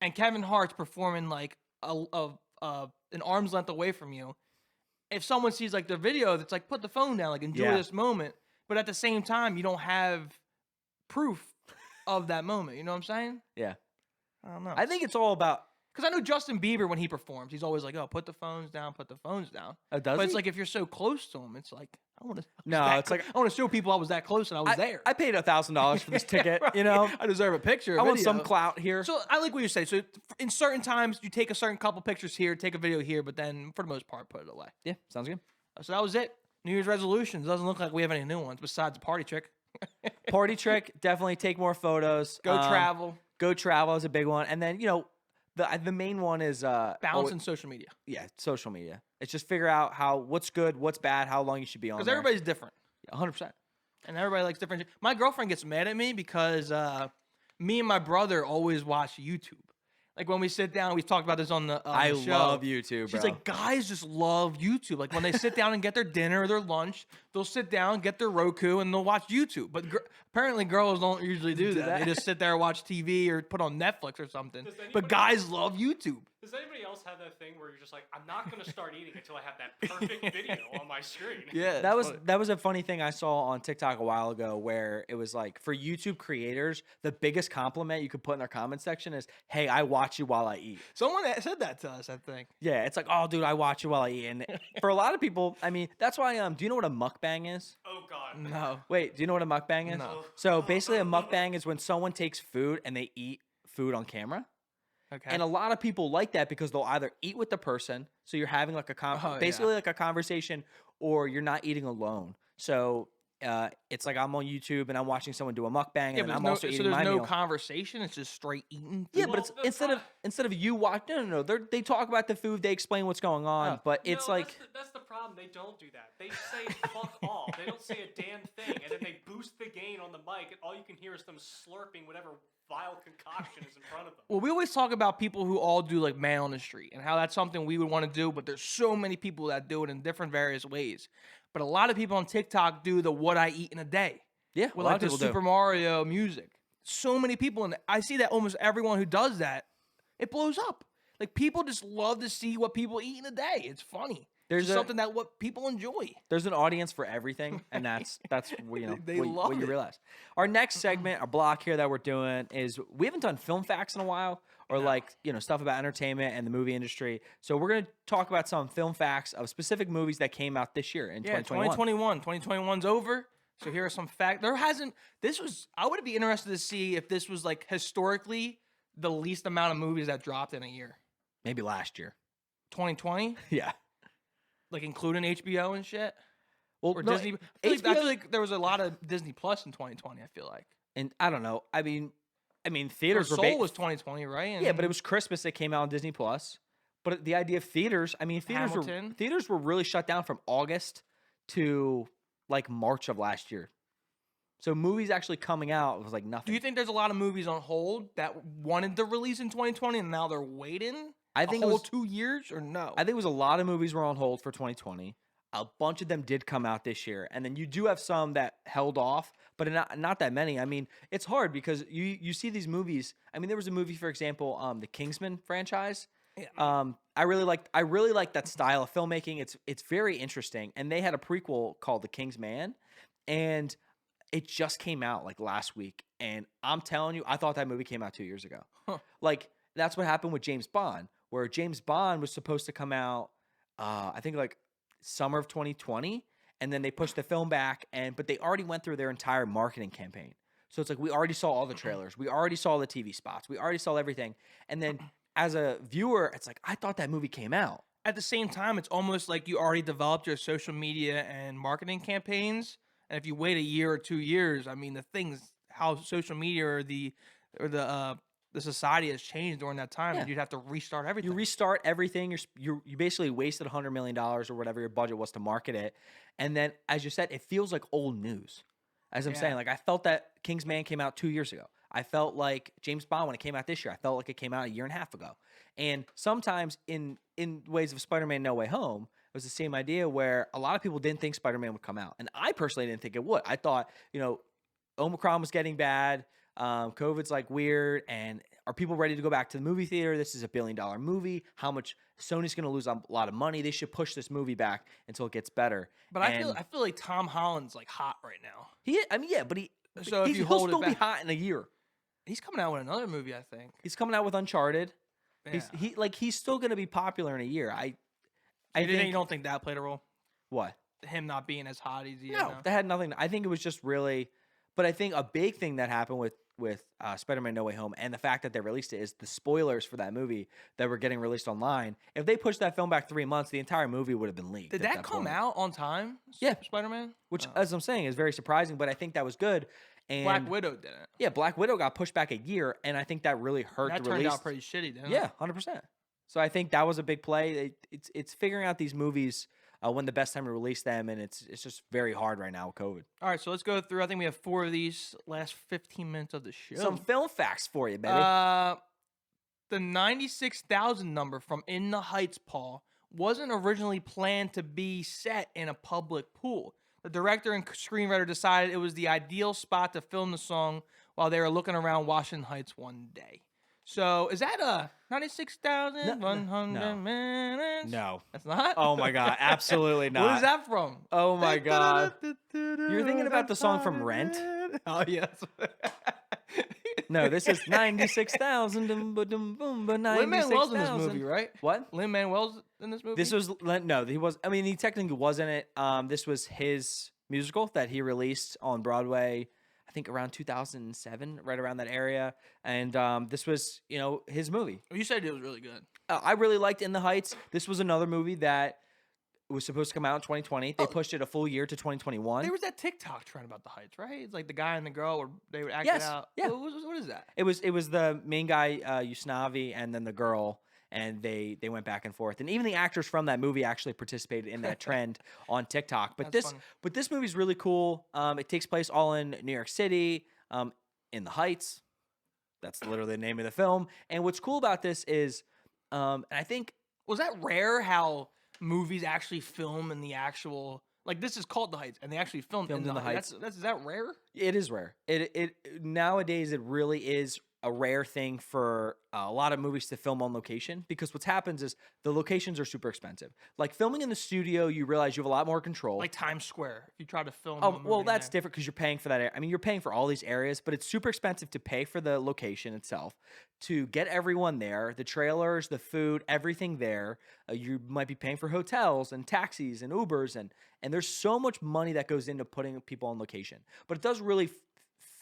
and Kevin Hart's performing like an arm's length away from you, if someone sees like the video, that's like put the phone down, like enjoy this moment. But at the same time, you don't have proof of that moment. You know what I'm saying? Yeah. I don't know. I think it's all about. Because I know Justin Bieber, when he performs, he's always like, "Oh, put the phones down, put the phones down." Oh, does but he? it's like if you're so close to him, it's like I want to. No, it's like I want to show people I was that close and I was there. I paid $1,000 for this ticket. Right. You know, I deserve a picture. I want video. some clout here. So I like what you say. So in certain times, you take a certain couple pictures here, take a video here, but then for the most part, put it away. Yeah, sounds good. So that was it. New Year's resolutions. Doesn't look like we have any new ones besides the party trick. Party trick. Definitely take more photos. Go travel. Go travel is a big one, and then the main one is Balance in social media. Yeah, social media. It's just figure out what's good, what's bad, how long you should be on. Because there. everybody's different. 100%. And everybody likes different. My girlfriend gets mad at me because me and my brother always watch YouTube. Like when we sit down, we've talked about this on the I show. love YouTube, bro. She's like, guys just love YouTube. Like when they sit down and get their dinner or their lunch, they'll sit down, get their Roku, and they'll watch YouTube. But apparently girls don't usually do that. They just sit there and watch TV or put on Netflix or something. But guys love YouTube. Does anybody else have that thing where you're just like, I'm not going to start eating until I have that perfect video on my screen? Yeah. that was a funny thing I saw on TikTok a while ago where it was like for YouTube creators, the biggest compliment you could put in their comment section is, "Hey, I watch you while I eat." Someone said that to us, I think. Yeah, it's like, "Oh, dude, I watch you while I eat." And for a lot of people, I mean, that's why do you know what a mukbang is? Oh, God. No. Wait, do you know what a mukbang is? No. So basically a mukbang is when someone takes food and they eat food on camera. Okay. And a lot of people like that because they'll either eat with the person, so you're having like basically like a conversation, or you're not eating alone. So it's like I'm on YouTube and I'm watching someone do a mukbang, and I'm also eating my there's no meal. conversation. It's just straight eating. Yeah, food? but it's instead of you watch. No. They talk about the food. They explain what's going on, but it's like that's the problem. They don't do that. They say fuck all. They don't say a damn thing, and then they boost the gain on the mic, and all you can hear is them slurping whatever vile concoction is in front of them. Well, we always talk about people who all do like man on the street and how that's something we would want to do, but there's so many people that do it in different various ways. But a lot of people on TikTok do the what I eat in a day. yeah, With a lot like of the people do. Super Mario music. So many people, and I see that almost everyone who does that, it blows up. Like people just love to see what people eat in a day. It's funny. There's There's something that what people enjoy. There's an audience for everything, and that's what They what love you it. realize. Our next segment, our block here that we're doing is we haven't done film facts in a while, or stuff about entertainment and the movie industry. So we're gonna talk about some film facts of specific movies that came out this year in 2021. 2021's over. So here are some facts. I would be interested to see if this was like historically the least amount of movies that dropped in a year. Maybe last year. 2020, Yeah. like including HBO and shit. Well, Or no, Disney. I feel like there was a lot of Disney Plus in 2020. I feel like and I don't know. I mean, theaters were Soul was 2020, right? And yeah, but it was Christmas that came out on Disney Plus. But the idea of theaters, Hamilton. theaters were really shut down from August to like March of last year. So movies actually coming out was like nothing. Do you think there's a lot of movies on hold that wanted to release in 2020 and now they're waiting? I think a it whole was 2 years or no? I think it was a lot of movies were on hold for 2020. A bunch of them did come out this year, and then you do have some that held off, but not that many. I mean, it's hard because you see these movies. I mean, there was a movie, for example, the Kingsman franchise. Yeah. I really like that style of filmmaking. It's very interesting, and they had a prequel called The King's Man, and it just came out like last week. And I'm telling you, I thought that movie came out 2 years ago. Huh. Like that's what happened with James Bond, where James Bond was supposed to come out, I think like summer of 2020, and then they pushed the film back, but they already went through their entire marketing campaign. So it's like we already saw all the trailers, we already saw the TV spots, we already saw everything, and then as a viewer, it's like I thought that movie came out. At the same time, it's almost like you already developed your social media and marketing campaigns, and if you wait a year or 2 years, I mean, how social media or the society has changed during that time, and you'd have to restart everything. You restart everything. You basically wasted $100 million or whatever your budget was to market it, and then as you said, it feels like old news. As I'm saying, like I felt that King's Man came out 2 years ago. I felt like James Bond when it came out this year. I felt like it came out a year and a half ago. And sometimes in ways of Spider-Man No Way Home, it was the same idea where a lot of people didn't think Spider-Man would come out. And I personally didn't think it would. I thought, Omicron was getting bad. COVID's like weird. And are people ready to go back to the movie theater? This is a $1 billion movie. How much Sony's going to lose a lot of money. They should push this movie back until it gets better. But I feel like Tom Holland's like hot right now. So if you he'll hold it still be back- hot in a year. He's coming out with another movie, I think. He's coming out with Uncharted. Yeah. He's still going to be popular in a year. I You don't think that played a role? What? Him not being as hot as he is No, now? that had nothing. I think it was just really, but I think a big thing that happened with Spider-Man No Way Home and the fact that they released it is the spoilers for that movie that were getting released online. If they pushed that film back 3 months, the entire movie would have been leaked. Did at that come point. out on time? Yeah. Spider-Man? Which, as I'm saying, is very surprising, but I think that was good. And Black Widow didn't. Yeah, Black Widow got pushed back a year, and I think that really hurt That the turned release. out pretty shitty, didn't it? Yeah, 100%. So I think that was a big play. It's figuring out these movies when the best time to release them, and it's just very hard right now with COVID. All right, so let's go through. I think we have 4 of these last 15 minutes of the show. Some film facts for you, baby. The 96,000 number from In the Heights, Paul, wasn't originally planned to be set in a public pool. The director and screenwriter decided it was the ideal spot to film the song while they were looking around Washington Heights one day. So is that a 96,100 minutes? No. That's not? Oh my God, absolutely not. What is that from? Oh my God. You're thinking about the song from Rent? Oh, yes. No, this is 96,000. Lin-Manuel's in this movie, right? What? Lin-Manuel's in this movie? This was no, he was. I mean, he technically was in it. This was his musical that he released on Broadway. I think around 2007, right around that area. And this was, his movie. You said it was really good. I really liked In the Heights. This was another movie that was supposed to come out in 2020. They pushed it a full year to 2021. There was that TikTok trend about the Heights, right? It's like the guy and the girl, or they would act Yes, it out. yeah. What is that? It was the main guy, Usnavi, and then the girl, and they went back and forth. And even the actors from that movie actually participated in that trend on TikTok. But That's funny. this movie's really cool. It takes place all in New York City, in the Heights. That's literally the name of the film. And what's cool about this is, and I think Was that rare how movies actually film in the actual, like, this is called The Heights, and they actually filmed in the Heights. Is that rare? it is rare. It nowadays it really is a rare thing for a lot of movies to film on location, because what happens is the locations are super expensive. Like filming in the studio, you realize you have a lot more control. Like Times Square, if you try to film. Oh, a movie well, in that's there. different because you're paying for that. I mean, you're paying for all these areas, but it's super expensive to pay for the location itself, to get everyone there, the trailers, the food, everything there. You might be paying for hotels and taxis and Ubers, and there's so much money that goes into putting people on location. But it does really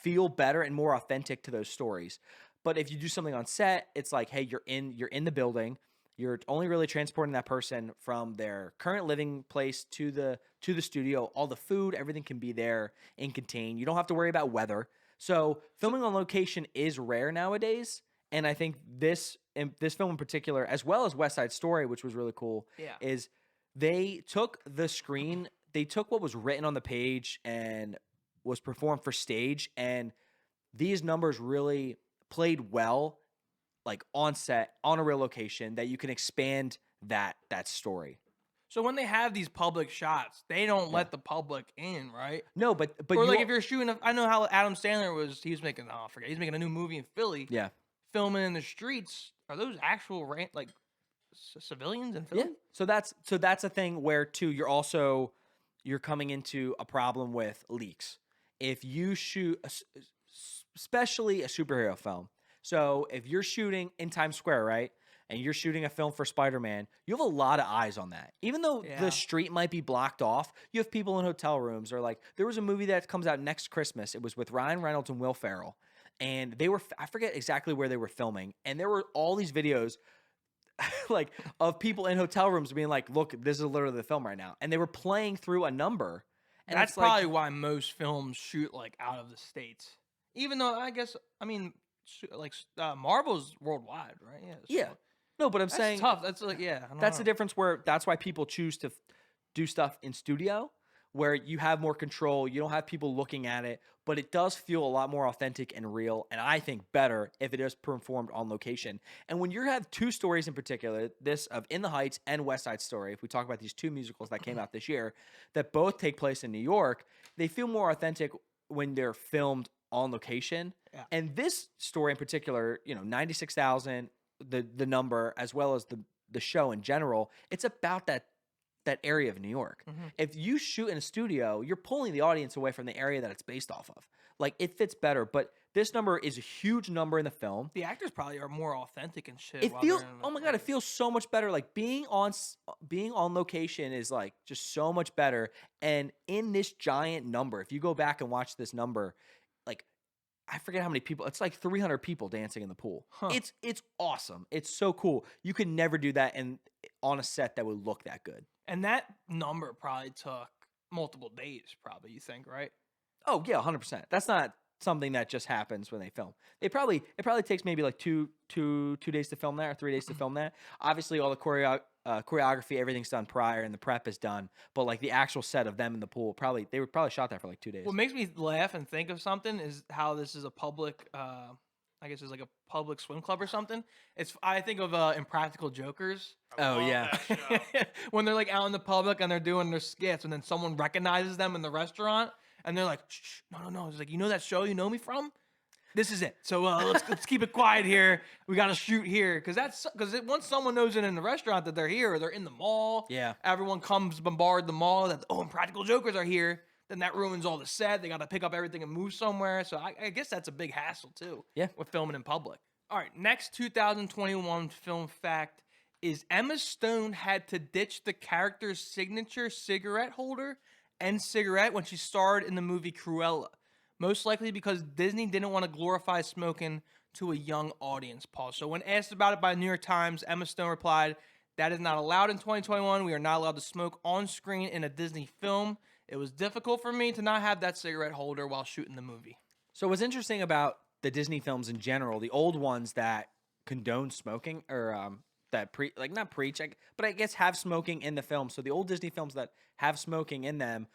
feel better and more authentic to those stories. But if you do something on set, it's like, hey, you're in the building. You're only really transporting that person from their current living place to the studio. All the food, everything can be there and contained. You don't have to worry about weather. So filming on location is rare nowadays. And I think this film in particular, as well as West Side Story, which was really cool, is they took the screen, they took what was written on the page and was performed for stage, and these numbers really played well, like on set, on a real location, that you can expand that story. So when they have these public shots, they don't let the public in, right? No, but Or like if you're shooting, I know how Adam Sandler he's making a new movie in Philly. Yeah. Filming in the streets. Are those actual civilians in Philly? Yeah. So that's a thing where too you're coming into a problem with leaks. If you shoot especially a superhero film. So if you're shooting in Times Square, right, and you're shooting a film for Spider-Man, you have a lot of eyes on that. Even though the street might be blocked off, you have people in hotel rooms, or like there was a movie that comes out next Christmas. It was with Ryan Reynolds and Will Ferrell. And they were, I forget exactly where they were filming. And there were all these videos like of people in hotel rooms being like, look, this is literally the film right now. And they were playing through a number. And that's it's like, probably why most films shoot like out of the States. Even though Marvel's worldwide, right? Yeah. Yeah. No, but I'm That's saying tough. That's like, yeah. I don't that's know. the difference, where that's why people choose to do stuff in studio, where you have more control. You don't have people looking at it, but it does feel a lot more authentic and real. And I think better if it is performed on location. And when you have two stories in particular, this of In the Heights and West Side Story, if we talk about these two musicals that came out this year that both take place in New York, they feel more authentic when they're filmed on location. Yeah. And this story in particular, 96,000, the number, as well as the show in general, it's about that area of New York. If you shoot in a studio, you're pulling the audience away from the area that it's based off of. Like, it fits better, but this number is a huge number in the film. The actors probably are more authentic and shit. It while feels, they're in oh my God, it feels so much better. Like, being on location is like just so much better. And in this giant number, if you go back and watch this number, like, I forget how many people, it's like 300 people dancing in the pool. Huh. It's awesome. It's so cool. You could never do that on a set that would look that good. And that number probably took multiple days, probably, you think, right? Oh yeah, 100%. That's not something that just happens when they film. It probably takes maybe like two days to film that, or 3 days to film that. Obviously, all the choreography, everything's done prior, and the prep is done. But like the actual set of them in the pool, they were probably shot that for like 2 days. What makes me laugh and think of something is how this is a public, I guess it's like a public swim club or something. I think of Impractical Jokers. I Oh, love yeah. that show. When they're like out in the public and they're doing their skits, and then someone recognizes them in the restaurant, and they're like, shh, no. It's like, you know that show you know me from? This is it. So let's keep it quiet here. We got to shoot here. Because once someone knows it in the restaurant that they're here, or they're in the mall, Yeah. everyone comes bombard the mall that, Impractical Jokers are here. Then that ruins all the set. They got to pick up everything and move somewhere. So I guess that's a big hassle too. Yeah. With filming in public. All right. Next 2021 film fact is Emma Stone had to ditch the character's signature cigarette holder and cigarette when she starred in the movie Cruella. Most likely because Disney didn't want to glorify smoking to a young audience, Paul. So when asked about it by the New York Times, Emma Stone replied, "That is not allowed in 2021. We are not allowed to smoke on screen in a Disney film. It was difficult for me to not have that cigarette holder while shooting the movie." So what's interesting about the Disney films in general, the old ones that condone smoking, or that not preach, but I guess have smoking in the film. So the old Disney films that have smoking in them,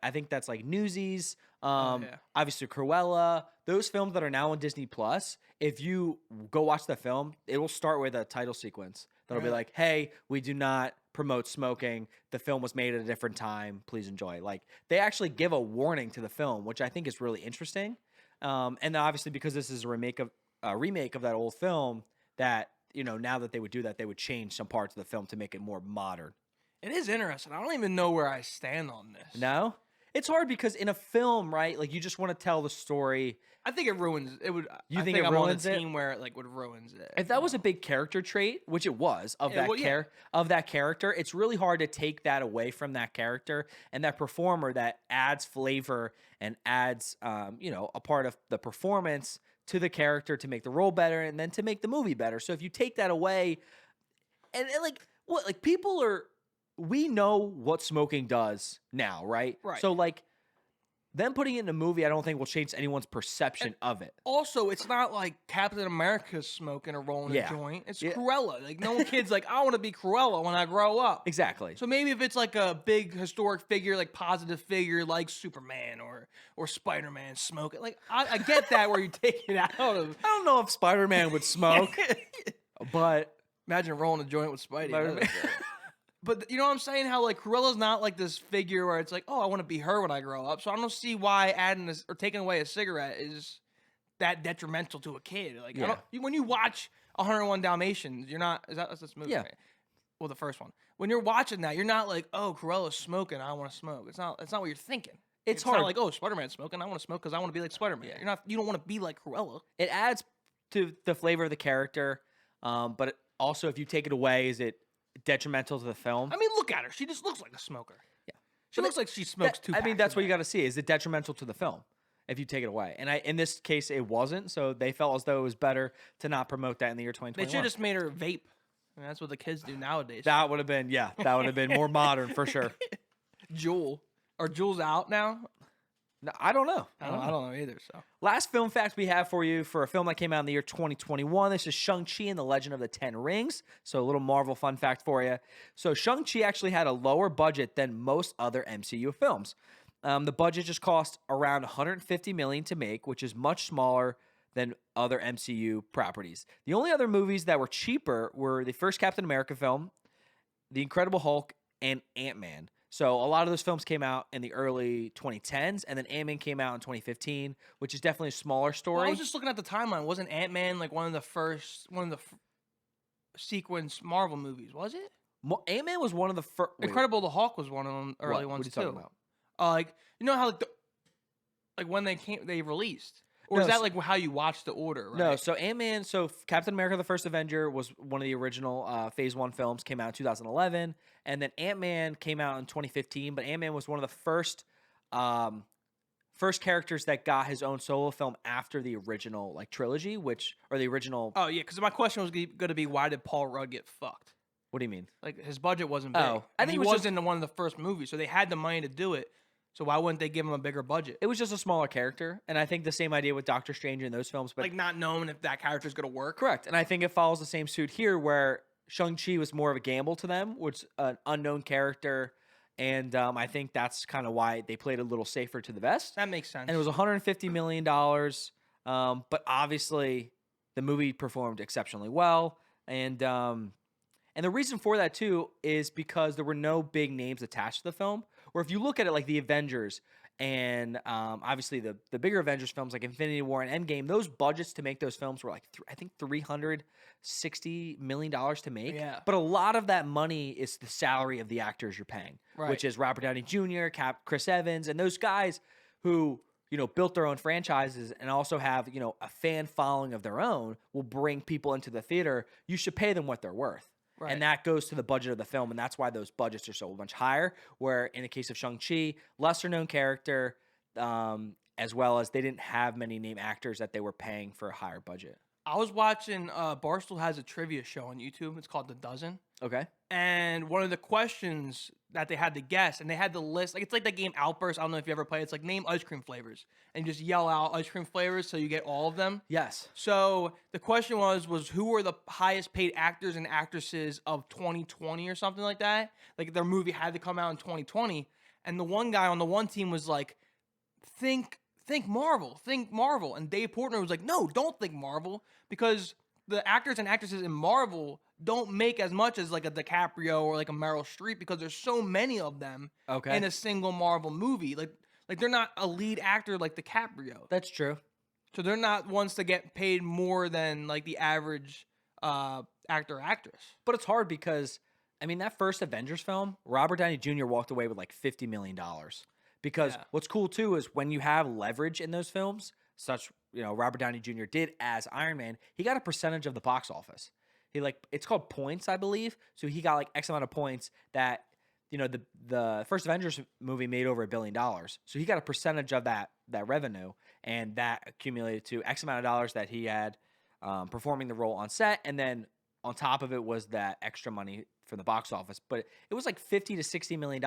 I think that's like Newsies, yeah. obviously Cruella, those films that are now on Disney Plus. If you go watch the film, it will start with a title sequence that'll be Really? like, "Hey, we do not promote smoking. The film was made at a different time. Please enjoy." Like, they actually give a warning to the film, which I think is really interesting. And then obviously because this is a remake of that old film, that now that they would do that, they would change some parts of the film to make it more modern. It is interesting. I don't even know where I stand on this. No, it's hard because in a film, right? Like, you just want to tell the story. I think it ruins it. You I think it I'm ruins on it? the team where it would ruins it. If that was a big character trait, which it was of Yeah, that well, yeah. of that character, it's really hard to take that away from that character and that performer that adds flavor and adds, a part of the performance to the character to make the role better and then to make the movie better. So if you take that away, and we know what smoking does now, right? Right. So like, them putting it in a movie, I don't think will change anyone's perception of it. Also, it's not like Captain America's smoking or rolling Yeah. a joint. It's Yeah. Cruella. Like, no kid's like, I want to be Cruella when I grow up. Exactly. So maybe if it's like a big historic figure, like positive figure, like Superman or Spider-Man smoking, like I get that where you take it out of. I don't know if Spider-Man would smoke, but Imagine rolling a joint with Spidey. Spider-Man. That'd be great. But you know what I'm saying? How like Cruella's not like this figure where it's like, oh, I want to be her when I grow up. So I don't see why adding this or taking away a cigarette is that detrimental to a kid. Like, Yeah. when you watch 101 Dalmatians, you're not. That's this movie? Yeah. Right? Well, the first one. When you're watching that, you're not like, oh, Cruella's smoking. I want to smoke. It's not. It's not what you're thinking. It's not hard. like, oh, Spider-Man's smoking. I want to smoke because I want to be like Spider-Man. Yeah. You're not. You don't want to be like Cruella. it adds to the flavor of the character. But also, if you take it away, is it detrimental to the film? I mean, look at her. She just looks like a smoker. Yeah. She looks like she smokes two. I mean, packs that's a what you day. got to see. Is it detrimental to the film if you take it away? And in this case, it wasn't. So they felt as though it was better to not promote that in the year They 2021. should have just made her vape. I mean, that's what the kids do nowadays. That would have been more modern for sure. Jules. Are Jules out now? No, I don't know. I don't know either. So Last film fact we have for you for a film that came out in the year 2021. This is Shang-Chi and the Legend of the Ten Rings. So a little Marvel fun fact for you. So Shang-Chi actually had a lower budget than most other MCU films. The budget just cost around $150 million to make, which is much smaller than other MCU properties. The only other movies that were cheaper were the first Captain America film, The Incredible Hulk, and Ant-Man. So a lot of those films came out in the early 2010s, and then Ant-Man came out in 2015, which is definitely a smaller story. well, I was just looking at the timeline. Wasn't Ant-Man like one of the sequence Marvel movies? Was it? Ant-Man was one of the first. Incredible the Hulk was one of them early ones what are you too. talking about? Like you know how like when they released, or No, is that so- like how you watch the order? Right? No, so Ant-Man, Captain America: The First Avenger was one of the original Phase 1 films, came out in 2011, and then Ant-Man came out in 2015, but Ant-Man was one of the first characters that got his own solo film after the original like trilogy, or the original. Oh yeah, because my question was going to be why did Paul Rudd get fucked? What do you mean? Like his budget wasn't big. Oh, I think he wasn't in one of the first movies, so they had the money to do it. So why wouldn't they give him a bigger budget? It was just a smaller character, and I think the same idea with Doctor Strange in those films, but Like not knowing if that character is going to work. correct. And I think it follows the same suit here, where Shang-Chi was more of a gamble to them, which an unknown character, and I think that's kind of why they played a little safer to the vest. That makes sense. And it was $150 million, but obviously the movie performed exceptionally well, and the reason for that too is because there were no big names attached to the film. Or if you look at it like the Avengers and obviously the bigger Avengers films like Infinity War and Endgame, those budgets to make those films were like I think $360 million to make. Yeah. But a lot of that money is the salary of the actors you're paying, which is Robert Downey Jr., Chris Evans, and those guys who built their own franchises and also have a fan following of their own will bring people into the theater. You should pay them what they're worth. Right. And that goes to the budget of the film, and that's why those budgets are so much higher. Where in the case of Shang-Chi, lesser known character, as well as they didn't have many name actors that they were paying for a higher budget. I was watching Barstool has a trivia show on YouTube. It's called The Dozen. Okay. And one of the questions that they had to guess, and they had the list, like it's like the game Outburst. I don't know if you ever played. It's like name ice cream flavors, and you just yell out ice cream flavors so you get all of them. Yes. So the question was who were the highest paid actors and actresses of 2020 or something like that? Like their movie had to come out in 2020, and the one guy on the one team was like, think Marvel, and Dave Portnoy was like, no, don't think Marvel, because the actors and actresses in Marvel don't make as much as like a DiCaprio or like a Meryl Streep because there's so many of them in a single Marvel movie. Like they're not a lead actor like DiCaprio. That's true. So they're not ones to get paid more than like the average actor or actress. But it's hard because, I mean, that first Avengers film, Robert Downey Jr. walked away with like $50 million. Because what's cool too is when you have leverage in those films, such Robert Downey Jr. did as Iron Man, he got a percentage of the box office. It's called points, I believe. So he got like X amount of points that the first Avengers movie made over $1 billion. So he got a percentage of that revenue, and that accumulated to X amount of dollars that he had performing the role on set, and then on top of it was that extra money for the box office. But it was like $50 to $60 million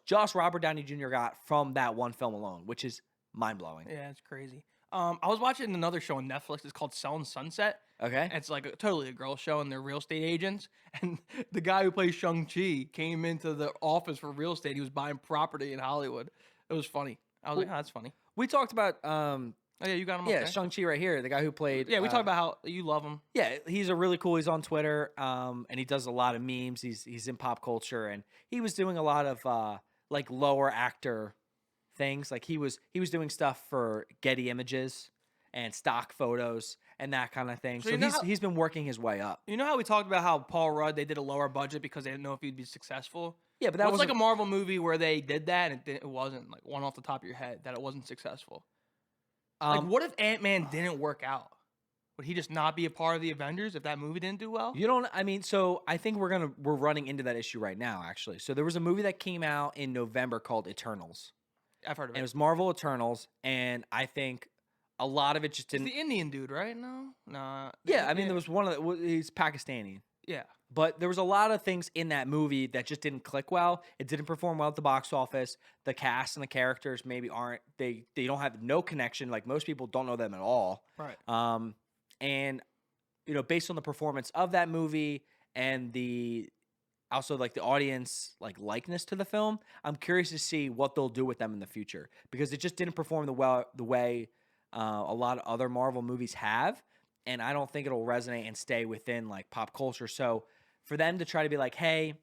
just Robert Downey Jr. got from that one film alone, which is mind blowing. Yeah, it's crazy. I was watching another show on Netflix. It's called Selling Sunset. Okay. It's like totally a girl show, and they're real estate agents. And the guy who plays Shang-Chi came into the office for real estate. He was buying property in Hollywood. It was funny. I was like, oh, that's funny. We talked about Oh, yeah, you got him. yeah, Okay. Shang-Chi right here, the guy who played Yeah, we talked about how you love him. Yeah, he's a really cool. He's on Twitter, and he does a lot of memes. He's in pop culture, and he was doing a lot of like lower actor things. Like he was doing stuff for Getty Images and stock photos and that kind of thing. So So, you know he's been working his way up. You know how we talked about how Paul Rudd, they did a lower budget because they didn't know if he'd be successful? Yeah, but that was was like a Marvel movie where they did that and it wasn't like one off the top of your head that it wasn't successful. Like, what if Ant-Man didn't work out? Would he just not be a part of the Avengers if that movie didn't do well? You don't. I mean, so I think we're running into that issue right now. Actually, so there was a movie that came out in November called Eternals. I've heard of And it it. was Marvel Eternals, and I think a lot of it just It's didn't. the Indian dude, right? No, nah. Yeah, I mean, there was one of the. He's Pakistani. Yeah. But there was a lot of things in that movie that just didn't click well. It didn't perform well at the box office. The cast and the characters maybe aren't, they don't have no connection. Like most people don't know them at all. Right. And, you know, based on the performance of that movie and also like the audience like likeness to the film, I'm curious to see what they'll do with them in the future, because it just didn't perform the way a lot of other Marvel movies have, and I don't think it'll resonate and stay within like pop culture. So for them to try to be like, hey,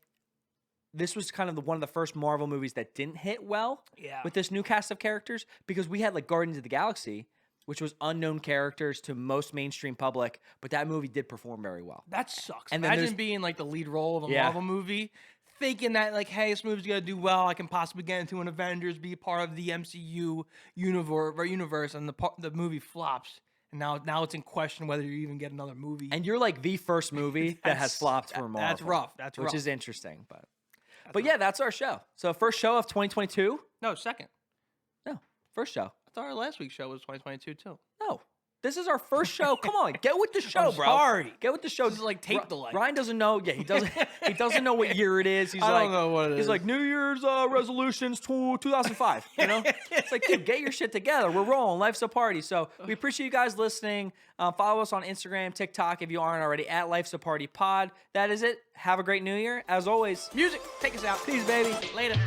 this was kind of one of the first Marvel movies that didn't hit well with this new cast of characters, because we had like Guardians of the Galaxy, which was unknown characters to most mainstream public, but that movie did perform very well. That sucks. And then Imagine being like the lead role of a Marvel movie, thinking that like, hey, this movie's gonna do well. I can possibly get into an Avengers, be a part of the MCU universe, and the movie flops. And now it's in question whether you even get another movie. And you're like the first movie that has flopped for Marvel. That's rough. That's rough. Which is interesting, but yeah, that's our show. So first show of 2022. No, second. No, first show. I thought our last week's show was 2022 too. No. This is our first show. Come on, get with the show, I'm bro. sorry. Get with the show. This is like tape delay. Ryan doesn't know. Yeah, he doesn't. He doesn't know what year it is. He's I like, don't know what it he's is. like New Year's resolutions 2005. You know, it's like, dude, get your shit together. We're rolling. Life's a party. So we appreciate you guys listening. Follow us on Instagram, TikTok if you aren't already at Life's a Party Pod. That is it. Have a great New Year. As always, Music, take us out. peace, baby. Later.